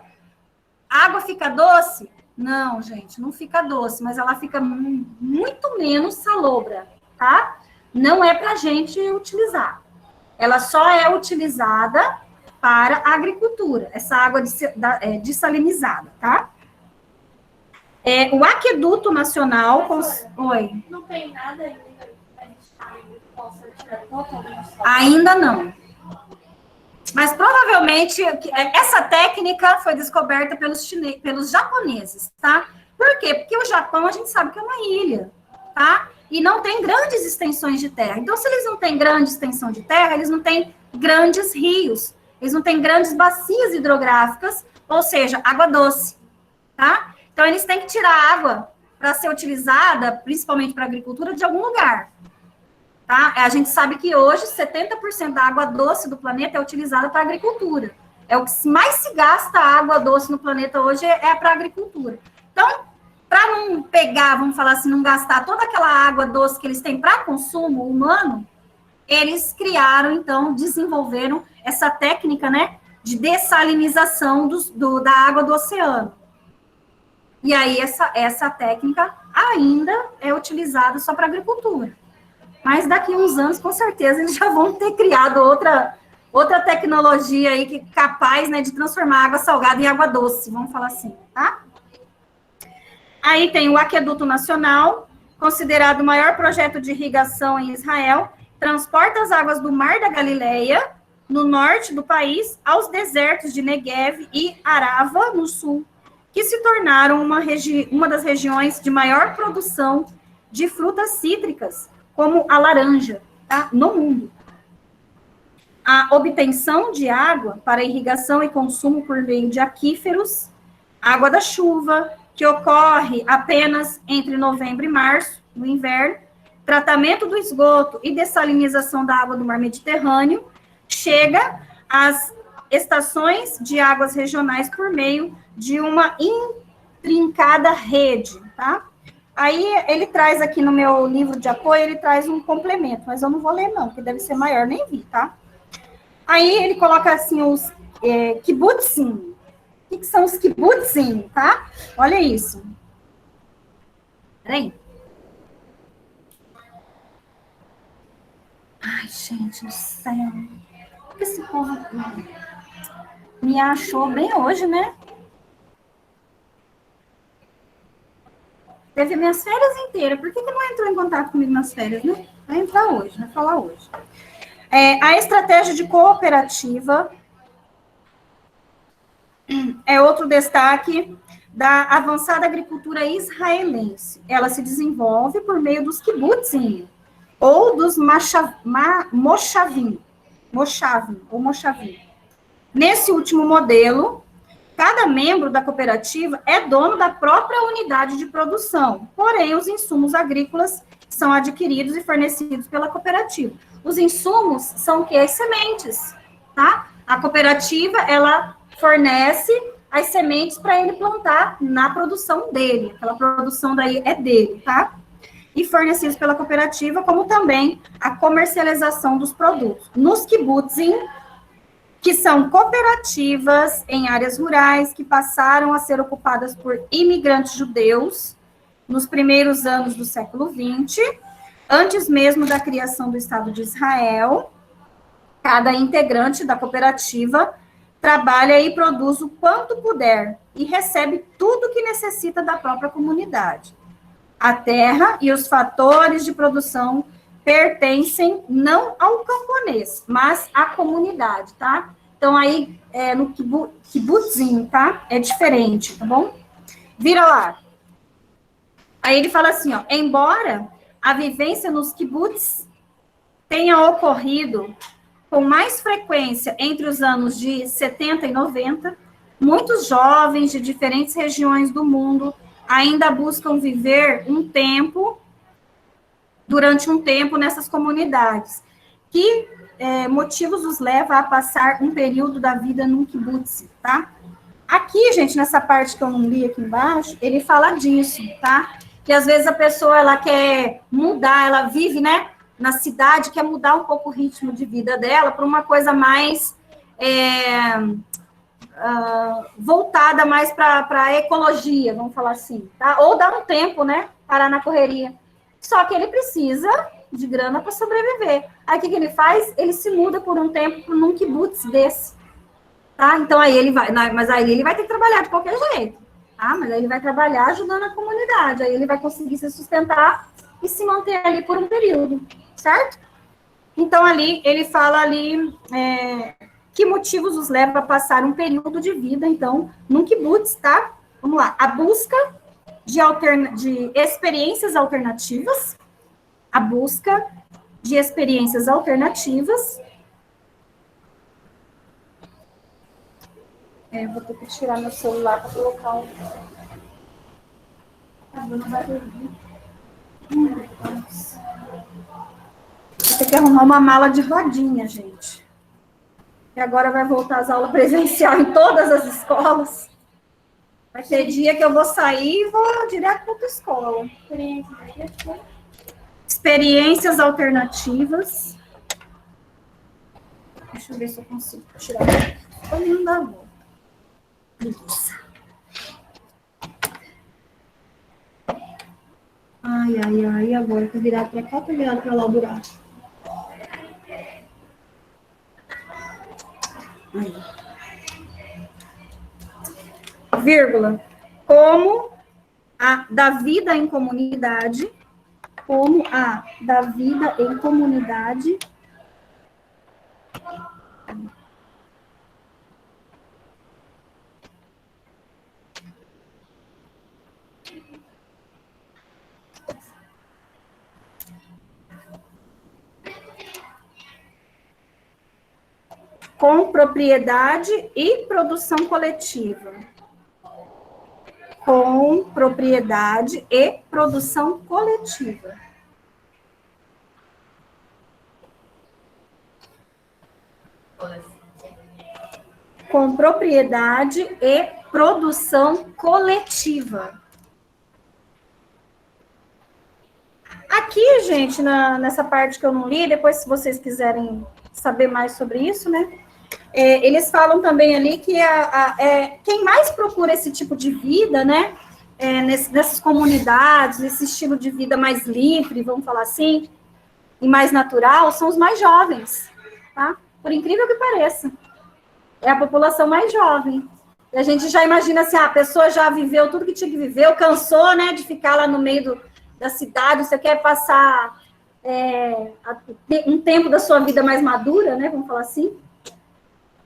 A água fica doce? Não, gente, não fica doce, mas ela fica muito menos salobra, tá? Não é para a gente utilizar. Ela só é utilizada para a agricultura, essa água dessalinizada, tá? O Aqueduto Nacional... Oi. Não tem nada ainda que a gente possa tirar totalmente. Ainda não. Mas provavelmente essa técnica foi descoberta pelos japoneses, tá? Por quê? Porque o Japão a gente sabe que é uma ilha, tá? e não têm grandes extensões de terra. Então, se eles não têm grande extensão de terra, eles não têm grandes rios, eles não têm grandes bacias hidrográficas, ou seja, água doce, tá? Então, eles têm que tirar água para ser utilizada, principalmente para a agricultura, de algum lugar, tá? A gente sabe que hoje 70% da água doce do planeta é utilizada para a agricultura. É o que mais se gasta água doce no planeta hoje é para a agricultura. Então, para não pegar, vamos falar assim, não gastar toda aquela água doce que eles têm para consumo humano, eles criaram, então, desenvolveram essa técnica, né, de dessalinização da água do oceano. E aí, essa técnica ainda é utilizada só para agricultura. Mas daqui a uns anos, com certeza, eles já vão ter criado outra tecnologia aí que é capaz, né, de transformar água salgada em água doce, vamos falar assim, tá? Aí tem o Aqueduto Nacional, considerado o maior projeto de irrigação em Israel, transporta as águas do Mar da Galileia, no norte do país, aos desertos de Negev e Arava, no sul, que se tornaram uma das regiões de maior produção de frutas cítricas, como a laranja, tá? No mundo. A obtenção de água para irrigação e consumo por meio de aquíferos, água da chuva, que ocorre apenas entre novembro e março, no inverno, tratamento do esgoto e dessalinização da água do mar Mediterrâneo, chega às estações de águas regionais por meio de uma intrincada rede, tá? Aí ele traz aqui no meu livro de apoio, ele traz um complemento, mas eu não vou ler não, porque deve ser maior, nem vi, tá? Aí ele coloca assim os kibbutzim. O que são os kibbutzim, tá? Olha isso. Peraí. Ai, gente do céu. Por que esse povo me achou bem hoje, né? Teve minhas férias inteiras. Por que não entrou em contato comigo nas férias, né? Vai entrar hoje, vai falar hoje. A estratégia de cooperativa é outro destaque da avançada agricultura israelense. Ela se desenvolve por meio dos kibbutzim, ou dos moshavim. Nesse último modelo, cada membro da cooperativa é dono da própria unidade de produção, porém, os insumos agrícolas são adquiridos e fornecidos pela cooperativa. Os insumos são o quê? As sementes, tá? A cooperativa, ela fornece as sementes para ele plantar na produção dele. Aquela produção daí é dele, tá? E fornecidos pela cooperativa, como também a comercialização dos produtos. Nos kibbutzim, que são cooperativas em áreas rurais que passaram a ser ocupadas por imigrantes judeus nos primeiros anos do século XX, antes mesmo da criação do Estado de Israel, cada integrante da cooperativa trabalha e produz o quanto puder e recebe tudo que necessita da própria comunidade. A terra e os fatores de produção pertencem não ao camponês, mas à comunidade, tá? Então, aí, no kibbutzim, tá? É diferente, tá bom? Vira lá. Aí ele fala assim, ó, embora a vivência nos kibbutz tenha ocorrido com mais frequência entre os anos de 70 e 90, muitos jovens de diferentes regiões do mundo ainda buscam viver durante um tempo nessas comunidades. Que motivos os leva a passar um período da vida num kibbutz, tá? Aqui, gente, nessa parte que eu não li aqui embaixo, ele fala disso, tá? Que às vezes a pessoa, ela quer mudar, ela vive, né, na cidade, quer mudar um pouco o ritmo de vida dela para uma coisa mais voltada mais para a ecologia, vamos falar assim, tá? Ou dar um tempo, né, parar na correria. Só que ele precisa de grana para sobreviver. Aí o que ele faz? Ele se muda por um tempo num kibutz desse, tá? Então aí ele vai, mas aí ele vai ter que trabalhar de qualquer jeito, tá? Mas aí ele vai trabalhar ajudando a comunidade, aí ele vai conseguir se sustentar e se manter ali por um período, certo? Então ali ele fala ali que motivos os leva a passar um período de vida, então, num kibutz, tá? Vamos lá, a busca de experiências alternativas, a busca de experiências alternativas. Vou ter que tirar meu celular para colocar um... A Bruna vai dormir. Vou ter que arrumar uma mala de rodinha, gente. E agora vai voltar as aulas presencial em todas as escolas. Vai ter dia que eu vou sair e vou direto para outra escola. Experiências alternativas. Deixa eu ver se eu consigo tirar. Não dá bom. Preguiça. Ai, ai, ai. Agora que eu virar para cá, tô virado para lá o buraco. Aí. Vírgula. Como a da vida em comunidade, como a da vida em comunidade com propriedade e produção coletiva. Com propriedade e produção coletiva. Com propriedade e produção coletiva. Aqui, gente, nessa parte que eu não li, depois se vocês quiserem saber mais sobre isso, né? Eles falam também ali que quem mais procura esse tipo de vida, né, nessas comunidades, esse estilo de vida mais livre, vamos falar assim, e mais natural, são os mais jovens, tá? Por incrível que pareça. É a população mais jovem. E a gente já imagina assim, a pessoa já viveu tudo que tinha que viver, cansou, né, de ficar lá no meio da cidade, você quer passar um tempo da sua vida mais madura, né, vamos falar assim,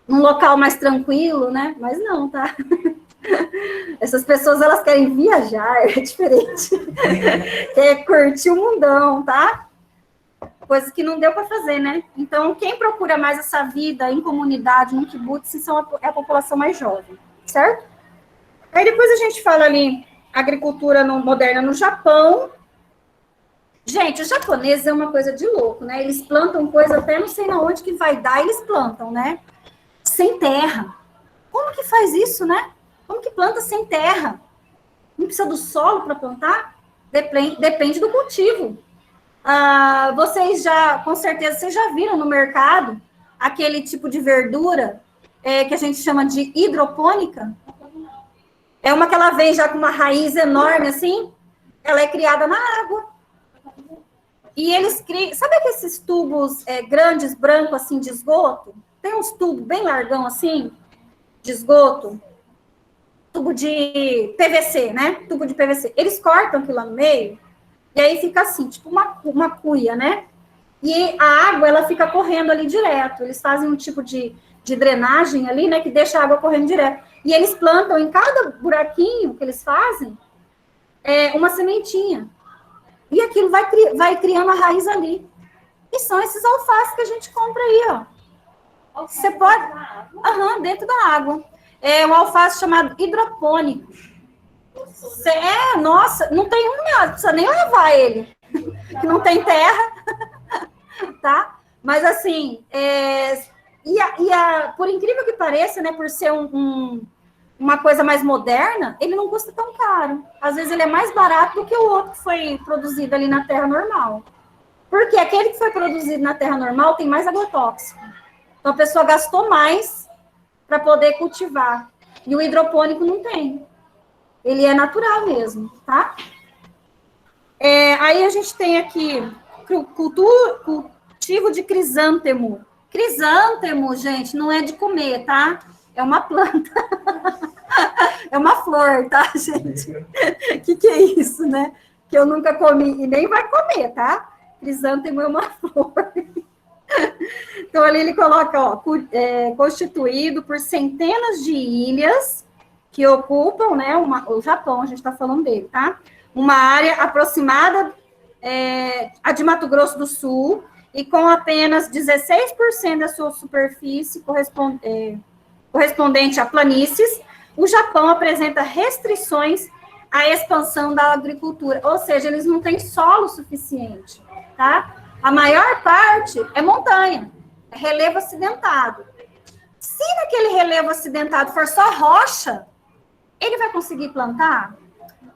num local mais tranquilo, né? Mas não, tá? Essas pessoas, elas querem viajar, é diferente. Quer curtir o mundão, tá? Coisa que não deu para fazer, né? Então, quem procura mais essa vida em comunidade, no kibutz, é a população mais jovem, certo? Aí depois a gente fala ali, agricultura moderna no Japão. Gente, os japoneses é uma coisa de louco, né? Eles plantam coisa até não sei na onde que vai dar, eles plantam, né? Sem terra. Como que faz isso, né? Como que planta sem terra? Não precisa do solo para plantar? Depende do cultivo. Vocês já, com certeza, vocês já viram no mercado aquele tipo de verdura que a gente chama de hidropônica? É uma que ela vem já com uma raiz enorme, assim. Ela é criada na água. E eles criam... Sabe aqueles tubos grandes, brancos, assim, de esgoto? Tem uns tubos bem largão assim, de esgoto, tubo de PVC, né? Tubo de PVC. Eles cortam aquilo lá no meio, e aí fica assim, tipo uma cuia, né? E a água, ela fica correndo ali direto. Eles fazem um tipo de drenagem ali, né? Que deixa a água correndo direto. E eles plantam em cada buraquinho que eles fazem, uma sementinha. E aquilo vai criando a raiz ali. E são esses alfaces que a gente compra aí, ó. Você pode... dentro da água. É um alface chamado hidropônico. Nossa, não tem nada, precisa nem levar ele. Que não tem terra. Tá? Mas assim, por incrível que pareça, né, por ser uma coisa mais moderna, ele não custa tão caro. Às vezes ele é mais barato do que o outro que foi produzido ali na terra normal. Porque aquele que foi produzido na terra normal tem mais agrotóxico. Então, a pessoa gastou mais para poder cultivar. E o hidropônico não tem. Ele é natural mesmo, tá? Aí a gente tem aqui cultivo de crisântemo. Crisântemo, gente, não é de comer, tá? É uma planta. É uma flor, tá, gente? Que é isso, né? Que eu nunca comi e nem vai comer, tá? Crisântemo é uma flor. Então, ali ele coloca, ó, constituído por centenas de ilhas que ocupam, né, o Japão, a gente está falando dele, tá? Uma área aproximada a de Mato Grosso do Sul, e com apenas 16% da sua superfície correspondente a planícies, o Japão apresenta restrições à expansão da agricultura, ou seja, eles não têm solo suficiente, tá? A maior parte é montanha, é relevo acidentado. Se naquele relevo acidentado for só rocha, ele vai conseguir plantar?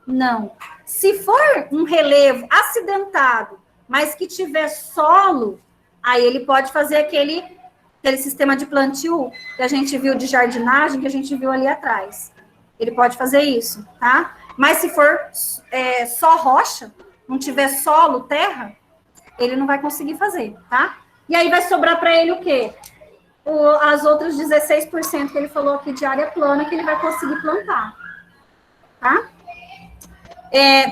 Não. Se for um relevo acidentado, mas que tiver solo, aí ele pode fazer aquele sistema de plantio que a gente viu de jardinagem, que a gente viu ali atrás. Ele pode fazer isso, tá? Mas se for só rocha, não tiver solo, terra, ele não vai conseguir fazer, tá? E aí vai sobrar para ele o quê? As outras 16% que ele falou aqui de área plana que ele vai conseguir plantar, tá?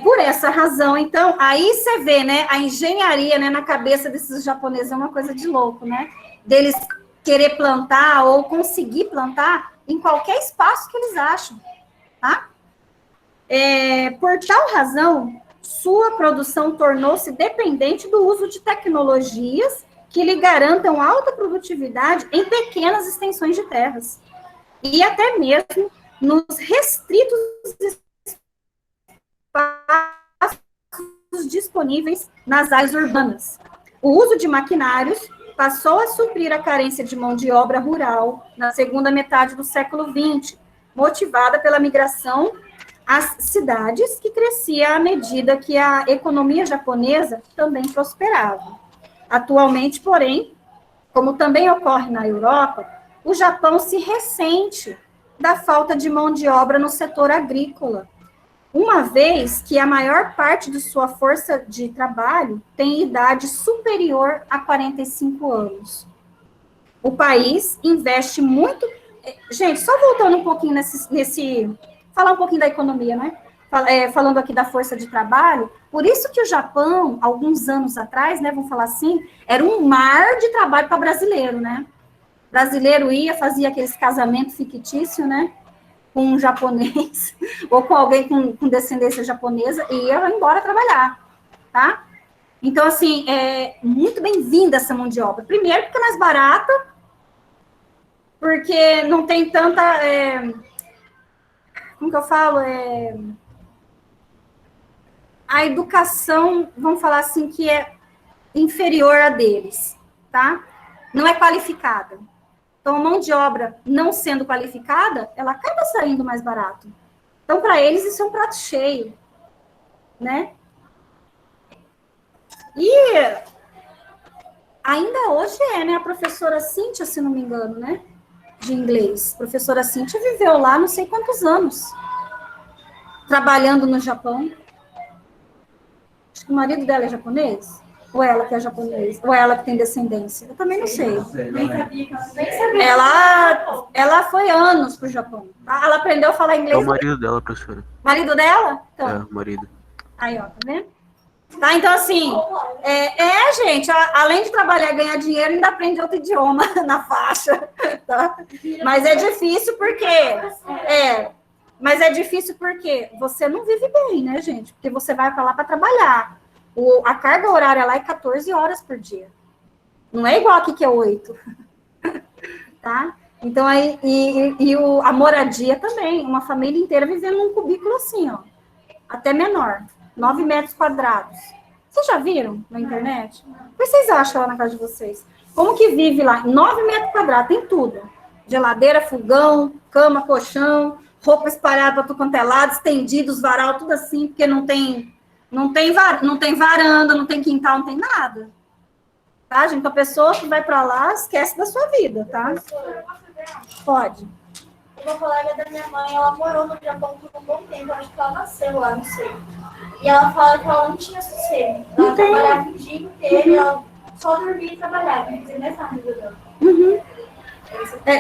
Por essa razão, então, aí você vê, né, a engenharia, né, na cabeça desses japoneses é uma coisa de louco, né? Deles querer plantar ou conseguir plantar em qualquer espaço que eles acham, tá? Por tal razão, sua produção tornou-se dependente do uso de tecnologias que lhe garantam alta produtividade em pequenas extensões de terras, e até mesmo nos restritos espaços disponíveis nas áreas urbanas. O uso de maquinários passou a suprir a carência de mão de obra rural na segunda metade do século XX, motivada pela migração às cidades, que crescia à medida que a economia japonesa também prosperava. Atualmente, porém, como também ocorre na Europa, o Japão se ressente da falta de mão de obra no setor agrícola, uma vez que a maior parte de sua força de trabalho tem idade superior a 45 anos. O país investe muito... Gente, só voltando um pouquinho falar um pouquinho da economia, né? Falando aqui da força de trabalho, por isso que o Japão, alguns anos atrás, né, vamos falar assim, era um mar de trabalho para brasileiro, né? Brasileiro fazia aqueles casamentos fictícios, né? Com um japonês, ou com alguém com descendência japonesa, e ia embora trabalhar, tá? Então, assim, é muito bem-vinda essa mão de obra. Primeiro, porque é mais barata, porque não tem tanta... como que eu falo? A educação, vamos falar assim, que é inferior a deles, tá? Não é qualificada. Então, a mão de obra não sendo qualificada, ela acaba saindo mais barato. Então, para eles, isso é um prato cheio, né? E ainda hoje né? A professora Cíntia, se não me engano, né? De inglês. A professora Cíntia viveu lá não sei quantos anos, trabalhando no Japão. Acho que o marido dela é japonês. Ou ela que é japonês, ou ela que tem descendência. Eu também não sei. Ela foi anos pro Japão. Ela aprendeu a falar inglês. É o marido dela, professora. Marido dela? Então. É, o marido. Aí, ó, tá vendo? Tá, então assim, gente, além de trabalhar e ganhar dinheiro, ainda aprende outro idioma na faixa, tá? Mas é difícil porque você não vive bem, né, gente? Porque você vai para lá para trabalhar. A carga horária lá é 14 horas por dia. Não é igual aqui que é 8. Tá? Então, a moradia também. Uma família inteira vivendo num cubículo assim, ó. Até menor. 9 metros quadrados. Vocês já viram na internet? O que vocês acham lá na casa de vocês? Como que vive lá? 9 metros quadrados, tem tudo. Geladeira, fogão, cama, colchão, roupa espalhada para tudo quanto é lado, estendidos, varal, tudo assim, porque não tem varanda, não tem quintal, não tem nada. Tá, gente? Então, a pessoa que vai para lá, esquece da sua vida, tá? Pode. Uma colega da minha mãe, ela morou no Japão por um bom tempo, acho que ela nasceu lá, não sei. E ela fala que ela não tinha sossego. Ela trabalhava o dia inteiro, ela só dormia e trabalhava, não tinha nessa vida dela. Uhum.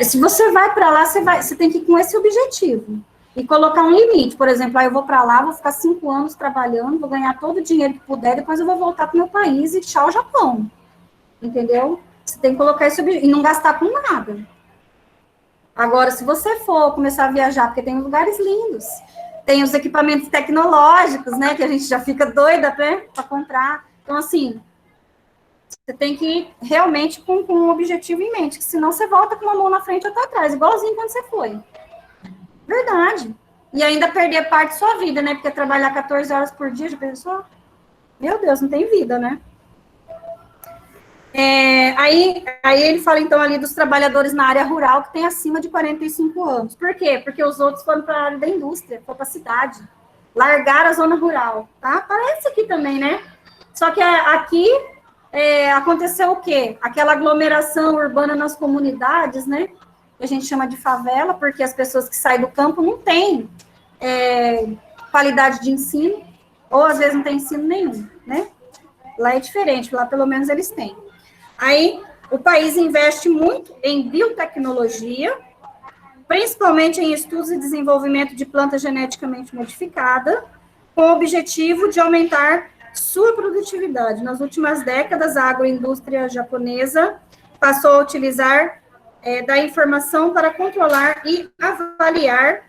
Se você vai para lá, você tem que ir com esse objetivo. E colocar um limite. Por exemplo, eu vou para lá, vou ficar 5 anos trabalhando, vou ganhar todo o dinheiro que puder, depois eu vou voltar para o meu país e tchau, Japão. Entendeu? Você tem que colocar esse objetivo e não gastar com nada. Agora, se você for começar a viajar, porque tem lugares lindos, tem os equipamentos tecnológicos, né, que a gente já fica doida, né, para comprar. Então, assim, você tem que ir realmente com um objetivo em mente, que senão você volta com uma mão na frente e outra atrás, igualzinho quando você foi. Verdade. E ainda perder parte da sua vida, né? Porque trabalhar 14 horas por dia, já pensou? Meu Deus, não tem vida, né? Aí ele fala, então, ali dos trabalhadores na área rural que tem acima de 45 anos. Por quê? Porque os outros foram para a área da indústria, foram para a cidade. Largaram a zona rural, tá? Parece aqui também, né? Só que aqui aconteceu o quê? Aquela aglomeração urbana nas comunidades, né? Que a gente chama de favela, porque as pessoas que saem do campo não têm qualidade de ensino, ou às vezes não tem ensino nenhum, né? Lá é diferente, lá pelo menos eles têm. Aí, o país investe muito em biotecnologia, principalmente em estudos e desenvolvimento de planta geneticamente modificada, com o objetivo de aumentar sua produtividade. Nas últimas décadas, a agroindústria japonesa passou a utilizar da informação para controlar e avaliar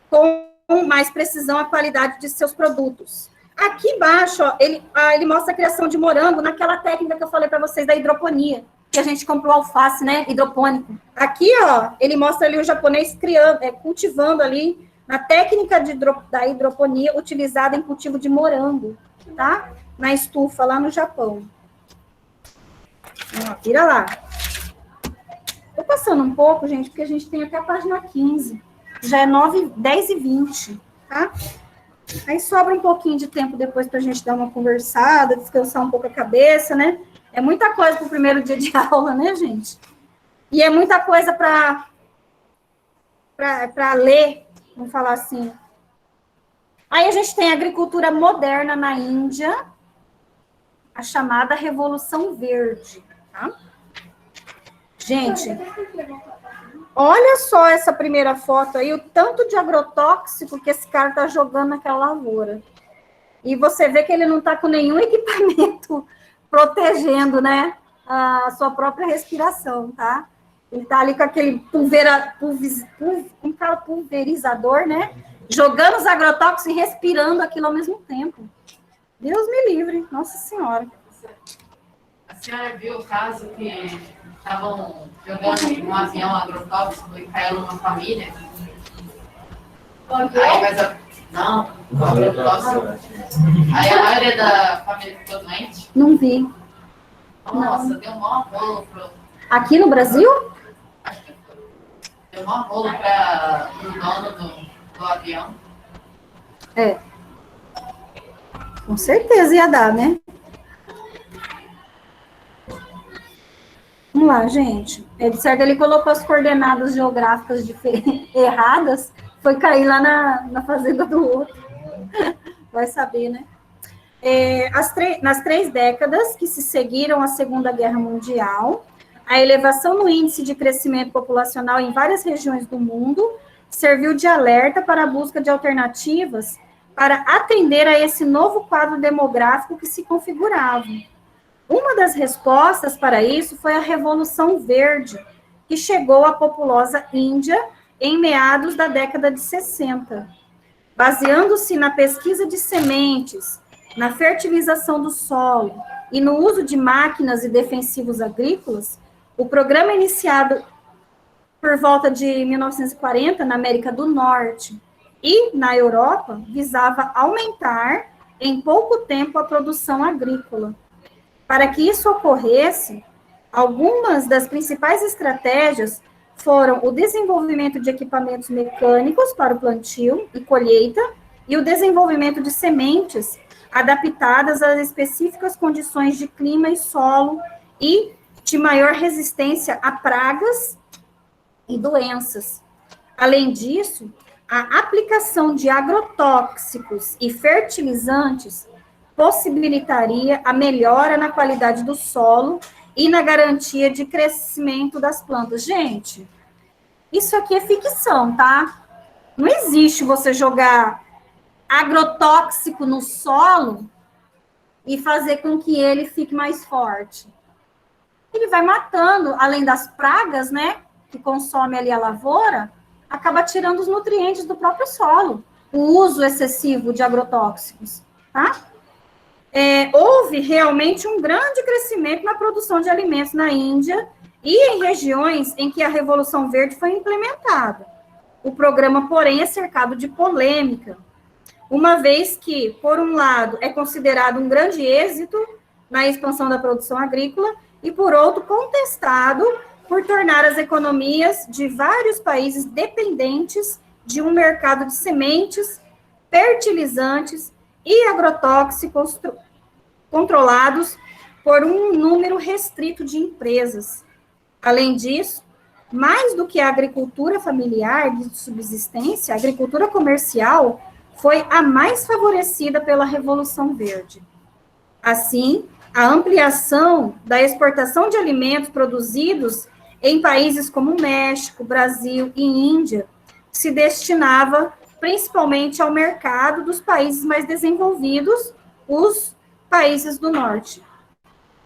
com mais precisão a qualidade de seus produtos. Aqui embaixo, ó, ele mostra a criação de morango naquela técnica que eu falei para vocês da hidroponia, que a gente comprou alface, né, hidropônico. Aqui, ó, ele mostra ali o japonês cultivando ali, na técnica da hidroponia utilizada em cultivo de morango, tá? Na estufa, lá no Japão. Ó, vira lá. Tô passando um pouco, gente, porque a gente tem até a página 15. Já é 10h20, tá? Aí sobra um pouquinho de tempo depois para a gente dar uma conversada, descansar um pouco a cabeça, né? É muita coisa para o primeiro dia de aula, né, gente? E é muita coisa para ler, vamos falar assim. Aí a gente tem a agricultura moderna na Índia, a chamada Revolução Verde, tá? Gente, olha só essa primeira foto aí, o tanto de agrotóxico que esse cara tá jogando naquela lavoura. E você vê que ele não tá com nenhum equipamento protegendo, né, a sua própria respiração, tá? Ele tá ali com aquele pulverizador, né, jogando os agrotóxicos e respirando aquilo ao mesmo tempo. Deus me livre, Nossa Senhora. A senhora viu o caso que estavam jogando um avião agrotóxico e caiu numa família? Aí, não, agrotóxico. Aí a maioria da família ficou doente. Não vi. Nossa, não. Deu um maior rolo Aqui no Brasil? Acho que foi. Deu um maior rolo para o dono do avião. Com certeza ia dar, né? Vamos lá, gente. De certo, ele colocou as coordenadas geográficas erradas, foi cair lá na fazenda do outro. Vai saber, né? Nas 3 décadas que se seguiram à Segunda Guerra Mundial, a elevação no índice de crescimento populacional em várias regiões do mundo serviu de alerta para a busca de alternativas para atender a esse novo quadro demográfico que se configurava. Uma das respostas para isso foi a Revolução Verde, que chegou à populosa Índia em meados da década de 60. Baseando-se na pesquisa de sementes, na fertilização do solo e no uso de máquinas e defensivos agrícolas, o programa iniciado por volta de 1940 na América do Norte e na Europa visava aumentar em pouco tempo a produção agrícola. Para que isso ocorresse, algumas das principais estratégias foram o desenvolvimento de equipamentos mecânicos para o plantio e colheita e o desenvolvimento de sementes adaptadas às específicas condições de clima e solo e de maior resistência a pragas e doenças. Além disso, a aplicação de agrotóxicos e fertilizantes possibilitaria a melhora na qualidade do solo e na garantia de crescimento das plantas. Gente, isso aqui é ficção, tá? Não existe você jogar agrotóxico no solo e fazer com que ele fique mais forte. Ele vai matando, além das pragas, né, que consome ali a lavoura, acaba tirando os nutrientes do próprio solo. o uso excessivo de agrotóxicos, tá? Houve realmente um grande crescimento na produção de alimentos na Índia e em regiões em que a Revolução Verde foi implementada. O programa, porém, é cercado de polêmica, uma vez que, por um lado, é considerado um grande êxito na expansão da produção agrícola e, por outro, contestado por tornar as economias de vários países dependentes de um mercado de sementes, fertilizantes e agrotóxicos controlados por um número restrito de empresas. Além disso, mais do que a agricultura familiar de subsistência, a agricultura comercial foi a mais favorecida pela Revolução Verde. Assim, a ampliação da exportação de alimentos produzidos em países como México, Brasil e Índia se destinava principalmente ao mercado dos países mais desenvolvidos, os países do norte.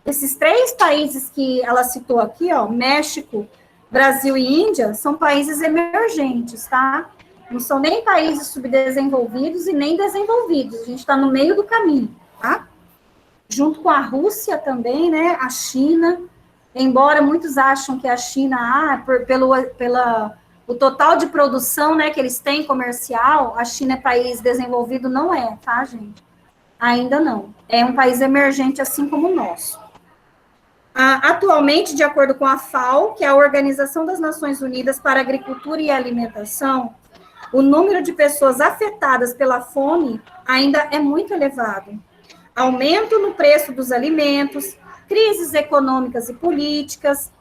Esses 3 países que ela citou aqui, ó, México, Brasil e Índia, são países emergentes, tá? Não são nem países subdesenvolvidos e nem desenvolvidos. A gente está no meio do caminho, tá? Junto com a Rússia também, né? A China, embora muitos acham que a China, o total de produção, né, que eles têm comercial, a China é país desenvolvido, não é, tá, gente? Ainda não. É um país emergente, assim como o nosso. Atualmente, de acordo com a FAO, que é a Organização das Nações Unidas para a Agricultura e Alimentação, o número de pessoas afetadas pela fome ainda é muito elevado. Aumento no preço dos alimentos, crises econômicas e políticas,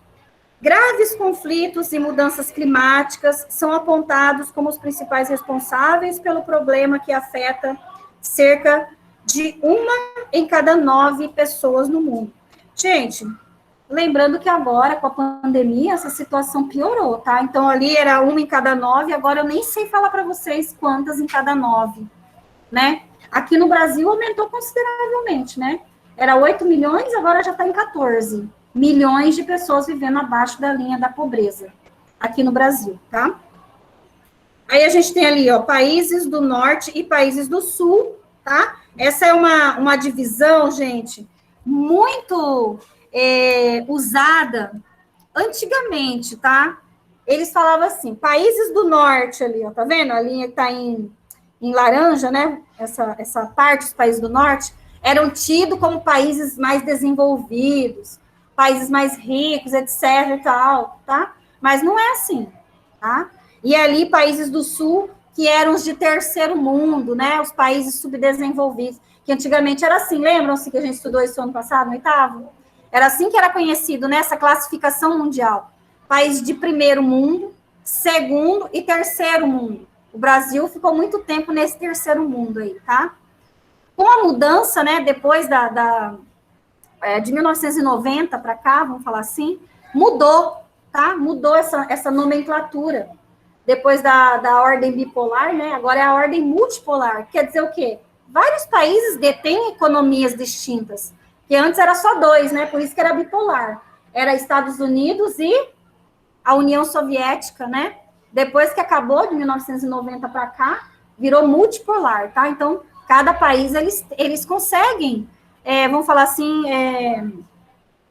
graves conflitos e mudanças climáticas são apontados como os principais responsáveis pelo problema que afeta cerca de 1 em cada 9 pessoas no mundo. Gente, lembrando que agora, com a pandemia, essa situação piorou, tá? Então, ali era 1 em cada 9, agora eu nem sei falar para vocês quantas em cada 9, né? Aqui no Brasil aumentou consideravelmente, né? Era 8 milhões, agora já está em 14 milhões de pessoas vivendo abaixo da linha da pobreza, aqui no Brasil, tá? Aí a gente tem ali, ó, países do norte e países do sul, tá? Essa é uma divisão, gente, muito usada antigamente, tá? Eles falavam assim, países do norte ali, ó, tá vendo? A linha que tá em laranja, né? Essa parte dos países do norte eram tidos como países mais desenvolvidos, países mais ricos, etc e tal, tá? Mas não é assim, tá? E ali, países do sul, que eram os de terceiro mundo, né? Os países subdesenvolvidos, que antigamente era assim, lembram-se que a gente estudou isso ano passado, no 8º? Era assim que era conhecido, né? Essa classificação mundial. País de primeiro mundo, segundo e terceiro mundo. O Brasil ficou muito tempo nesse terceiro mundo aí, tá? Com a mudança, né, depois de 1990 para cá, vamos falar assim, mudou, tá? Mudou essa nomenclatura. Depois da ordem bipolar, né, agora é a ordem multipolar. Quer dizer o quê? Vários países detêm economias distintas, que antes era só 2, né, por isso que era bipolar. Era Estados Unidos e a União Soviética, né? Depois que acabou, de 1990 para cá, virou multipolar, tá? Então, cada país, eles conseguem, vamos falar assim,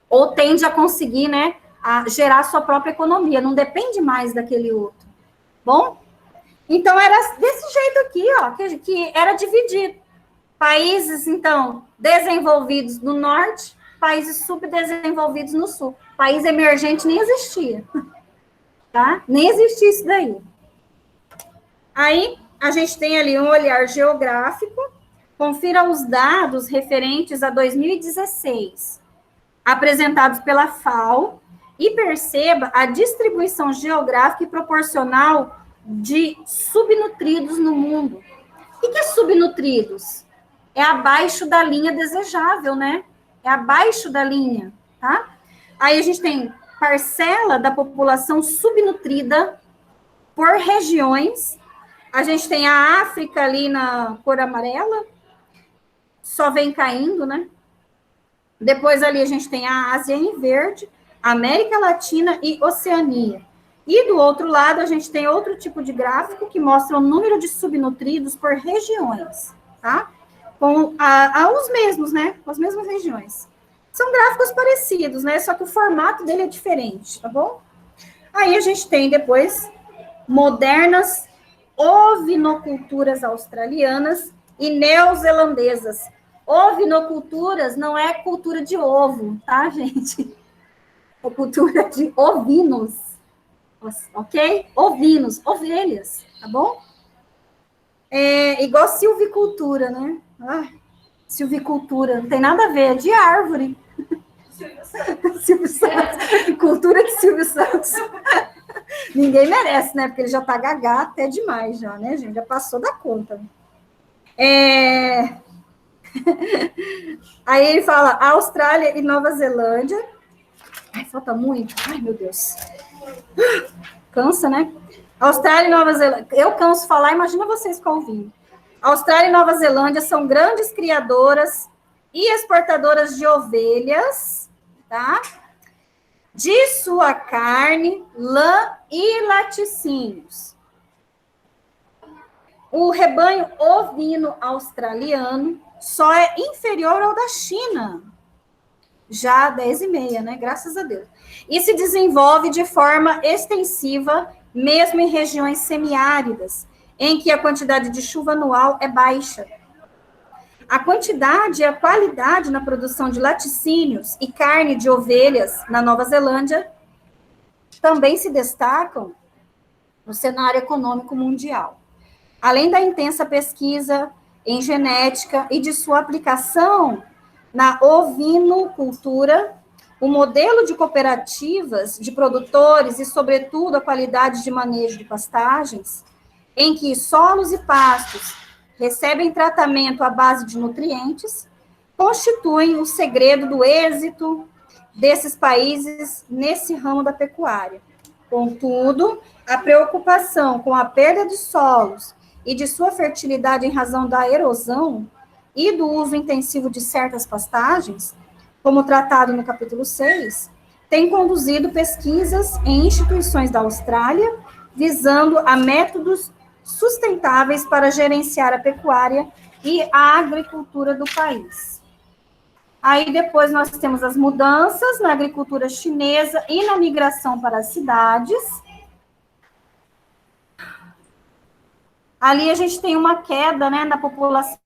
ou tende a conseguir, né, a gerar sua própria economia, não depende mais daquele outro. Bom? Então, era desse jeito aqui, ó, que era dividido. Países, então, desenvolvidos no norte, países subdesenvolvidos no sul. País emergente nem existia. Tá? Nem existia isso daí. Aí, a gente tem ali um olhar geográfico. Confira os dados referentes a 2016, apresentados pela FAO, e perceba a distribuição geográfica e proporcional de subnutridos no mundo. O que é subnutridos? É abaixo da linha desejável, né? É abaixo da linha, tá? Aí a gente tem parcela da população subnutrida por regiões. A gente tem a África ali na cor amarela, só vem caindo, né? Depois ali a gente tem a Ásia em verde, América Latina e Oceania. E do outro lado, a gente tem outro tipo de gráfico que mostra o número de subnutridos por regiões, tá? Com os mesmos, né? Com as mesmas regiões. São gráficos parecidos, né? Só que o formato dele é diferente, tá bom? Aí a gente tem depois modernas ovinoculturas australianas e neozelandesas. Ovinoculturas não é cultura de ovo, tá, gente? É cultura de ovinos, ok? Ovinos, ovelhas, tá bom? É igual silvicultura, né? Silvicultura, não tem nada a ver, é de árvore. Silvio Santos. Cultura de Silvio Santos. Ninguém merece, né? Porque ele já tá gagá até demais já, né, gente? Já passou da conta. Aí ele fala Austrália e Nova Zelândia. Ai, falta muito. Ai, meu Deus. Cansa, né? Austrália e Nova Zelândia. Eu canso falar, imagina vocês ficam ouvindo. Austrália e Nova Zelândia são grandes criadoras e exportadoras de ovelhas, tá? De sua carne, lã e laticínios. O rebanho ovino australiano só é inferior ao da China. Já 10,5, né? Graças a Deus. E se desenvolve de forma extensiva, mesmo em regiões semiáridas, em que a quantidade de chuva anual é baixa. A quantidade e a qualidade na produção de laticínios e carne de ovelhas na Nova Zelândia também se destacam no cenário econômico mundial. Além da intensa pesquisa em genética e de sua aplicação na ovinocultura, o modelo de cooperativas de produtores e, sobretudo, a qualidade de manejo de pastagens, em que solos e pastos recebem tratamento à base de nutrientes, constituem o segredo do êxito desses países nesse ramo da pecuária. Contudo, a preocupação com a perda de solos e de sua fertilidade em razão da erosão e do uso intensivo de certas pastagens, como tratado no capítulo 6, tem conduzido pesquisas em instituições da Austrália, visando a métodos sustentáveis para gerenciar a pecuária e a agricultura do país. Aí depois nós temos as mudanças na agricultura chinesa e na migração para as cidades. Ali a gente tem uma queda, né, da população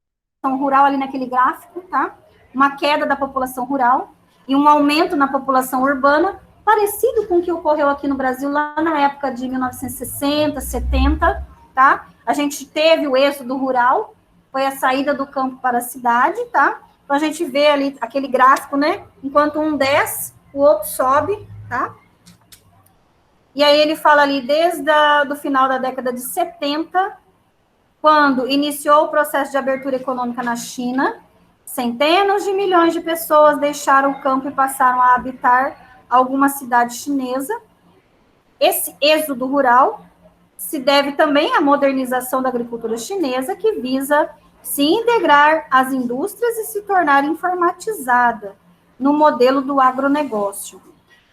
rural ali naquele gráfico, tá? Uma queda da população rural e um aumento na população urbana, parecido com o que ocorreu aqui no Brasil lá na época de 1960, 70, tá? A gente teve o êxodo rural, foi a saída do campo para a cidade, tá? Então, a gente vê ali aquele gráfico, né? Enquanto um desce, o outro sobe, tá? E aí ele fala ali desde o final da década de 70, quando iniciou o processo de abertura econômica na China, centenas de milhões de pessoas deixaram o campo e passaram a habitar alguma cidade chinesa. Esse êxodo rural se deve também à modernização da agricultura chinesa, que visa se integrar às indústrias e se tornar informatizada no modelo do agronegócio.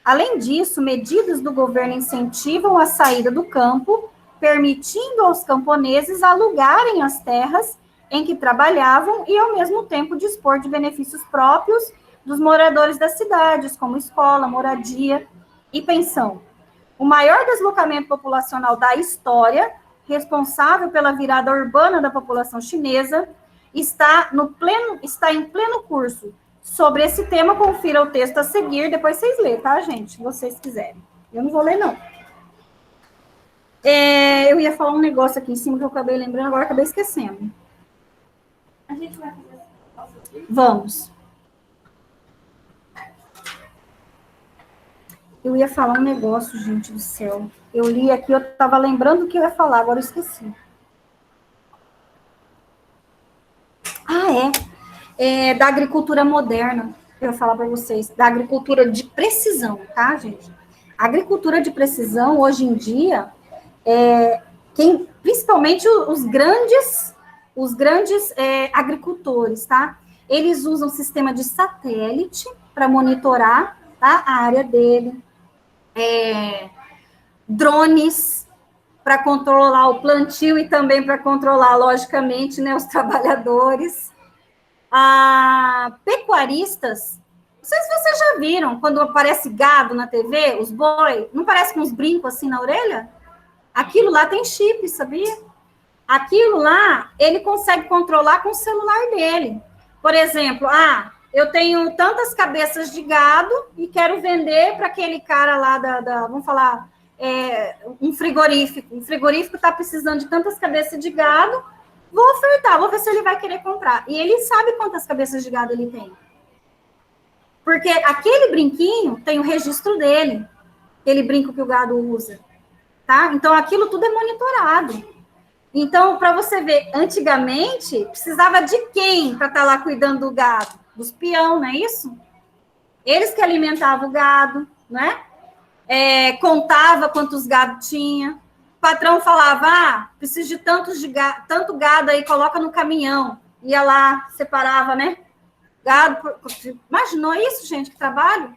Além disso, medidas do governo incentivam a saída do campo, permitindo aos camponeses alugarem as terras em que trabalhavam e, ao mesmo tempo, dispor de benefícios próprios dos moradores das cidades, como escola, moradia e pensão. O maior deslocamento populacional da história, responsável pela virada urbana da população chinesa, está em pleno curso. Sobre esse tema, confira o texto a seguir, depois vocês lêem, tá, gente? Se vocês quiserem. Eu não vou ler, não. Eu ia falar um negócio aqui em cima que eu acabei lembrando, agora acabei esquecendo. A gente vai fazer. Vamos. Eu ia falar um negócio, gente do céu. Eu li aqui, eu estava lembrando o que eu ia falar, agora eu esqueci. Da agricultura moderna, eu ia falar para vocês, da agricultura de precisão, tá, gente? A agricultura de precisão, hoje em dia, principalmente os grandes agricultores, tá? Eles usam sistema de satélite para monitorar, tá, a área dele, drones para controlar o plantio e também para controlar, logicamente, né, os trabalhadores. Pecuaristas, não sei se vocês já viram, quando aparece gado na TV, os boi, não parece com uns brincos assim na orelha? Aquilo lá tem chip, sabia? Aquilo lá, ele consegue controlar com o celular dele. Por exemplo, eu tenho tantas cabeças de gado e quero vender para aquele cara lá vamos falar, um frigorífico. Um frigorífico está precisando de tantas cabeças de gado, vou ofertar, vou ver se ele vai querer comprar. E ele sabe quantas cabeças de gado ele tem. Porque aquele brinquinho tem o registro dele, aquele brinco que o gado usa. Tá? Então, aquilo tudo é monitorado. Então, para você ver, antigamente, precisava de quem para estar lá cuidando do gado? Dos peão, não é isso? Eles que alimentavam o gado, né? Contava quantos gado tinha. O patrão falava, preciso de tanto gado aí, coloca no caminhão. Ia lá, separava, né? Gado. Imaginou isso, gente, que trabalho?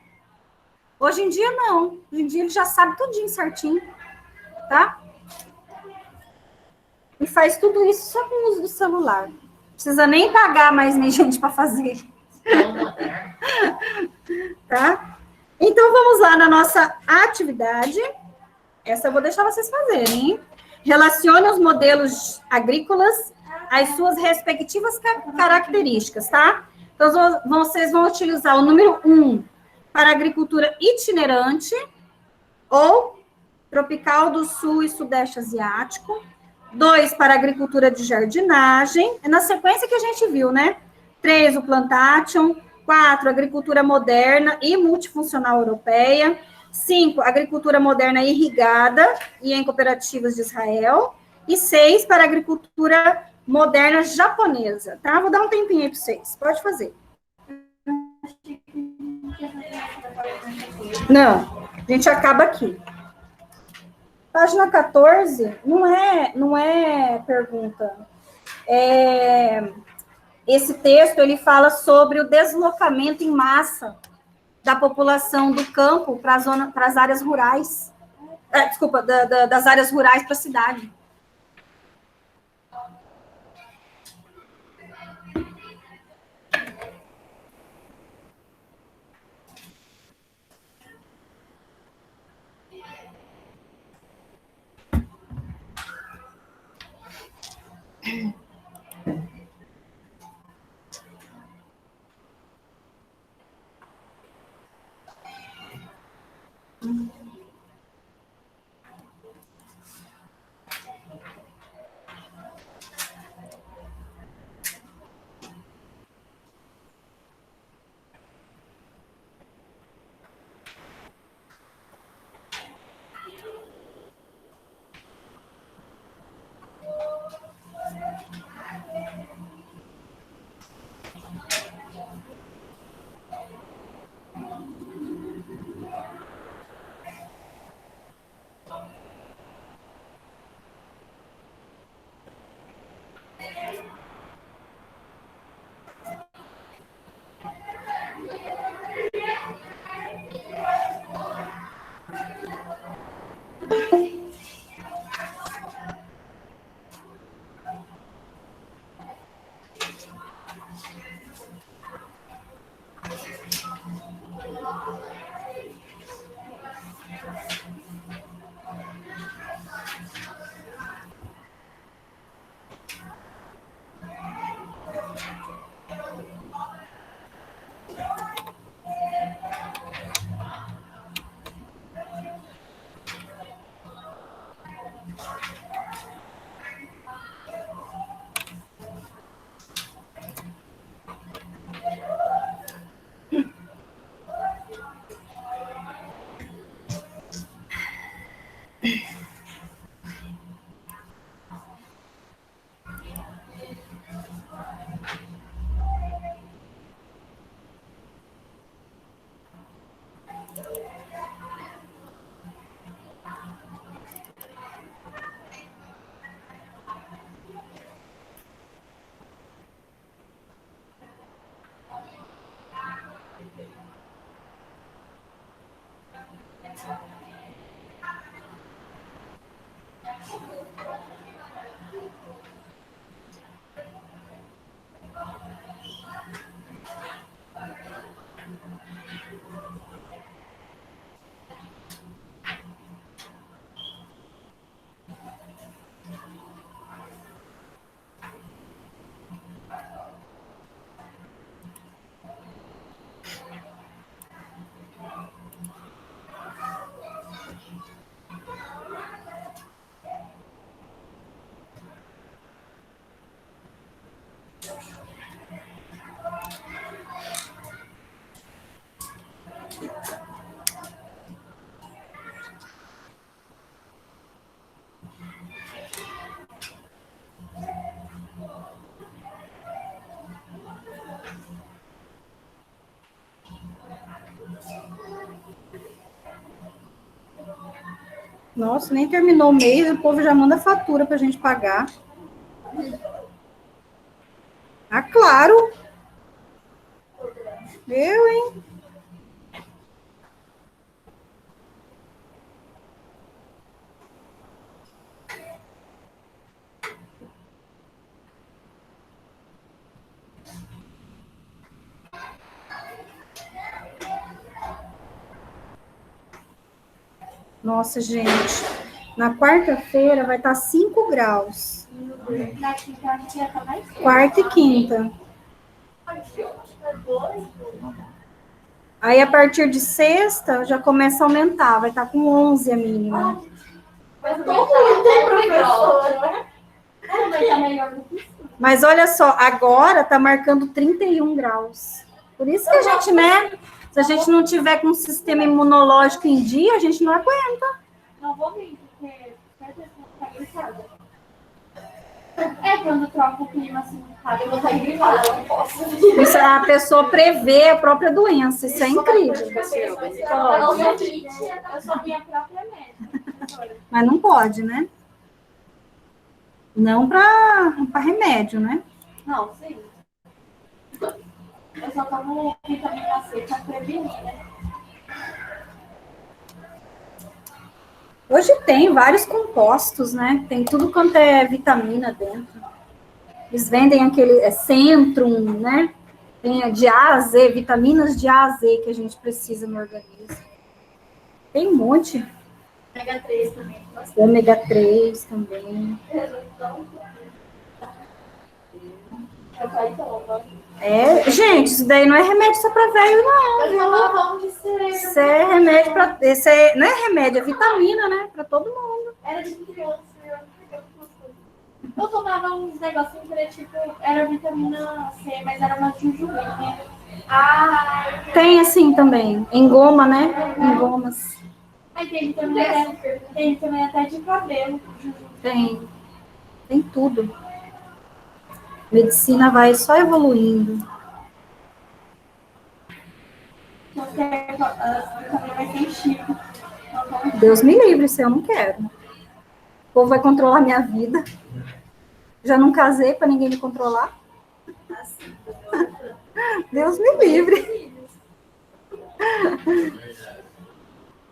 Hoje em dia, não. Hoje em dia, ele já sabe tudinho certinho, tá? E faz tudo isso só com o uso do celular. Não precisa nem pagar mais nem gente para fazer. Tá? Então, vamos lá na nossa atividade. Essa eu vou deixar vocês fazerem, hein? Relacione os modelos agrícolas às suas respectivas características, tá? Então, vocês vão utilizar o número 1 para agricultura itinerante ou tropical do sul e sudeste asiático. 2 para agricultura de jardinagem, é na sequência que a gente viu, né? 3, o plantation. 4, agricultura moderna e multifuncional europeia. 5, agricultura moderna irrigada e em cooperativas de Israel. E 6, para agricultura moderna japonesa, tá? Vou dar um tempinho aí para vocês, pode fazer. Não, a gente acaba aqui. Página 14, não é pergunta. Esse texto, ele fala sobre o deslocamento em massa da população do campo para as áreas rurais. Desculpa, das áreas rurais para a cidade. Nossa, nem terminou o mês, o povo já manda fatura pra gente pagar. Ah, claro. Eu, hein? Nossa, gente. Na quarta-feira vai estar 5 graus. Na quinta ia estar mais frio. Quarta e quinta. Aí, a partir de sexta, já começa a aumentar. Vai estar com 11 a mínima. Eu tô muito, professora. Vai estar melhor do que isso. Mas olha só, agora tá marcando 31 graus. Por isso que a gente, né? Se a gente não tiver com o sistema imunológico em dia, a gente não aguenta. Não vou vir, porque tá gripado. É, quando troca o clima assim, sabe? Eu vou estar gripado, eu não posso. Isso, a pessoa prevê a própria doença. Isso é incrível. Eu sou minha própria médica. Mas não pode, né? Não para remédio, né? Não, sim. Eu só tomo vitamina C pra prevenir, né? Hoje tem vários compostos, né? Tem tudo quanto é vitamina dentro. Eles vendem aquele Centrum, né? Tem de A a Z, vitaminas de A a Z que a gente precisa no organismo. Tem um monte. Omega 3 também. Ômega 3 também. É, gente, isso daí não é remédio só para velho, não, viu? Isso é remédio para. Não é remédio, é vitamina, né? Para todo mundo. Era de criança, eu tomava uns negocinhos que era tipo, era vitamina C, mas era uma jujuinha. Ah, Tem assim também, em goma, né? Em gomas. aí tem também até de cabelo. Tem. Tem tudo. Medicina vai só evoluindo. Você também vai ter chip. Deus me livre, isso eu não quero. O povo vai controlar minha vida. Já não casei para ninguém me controlar. Deus me livre.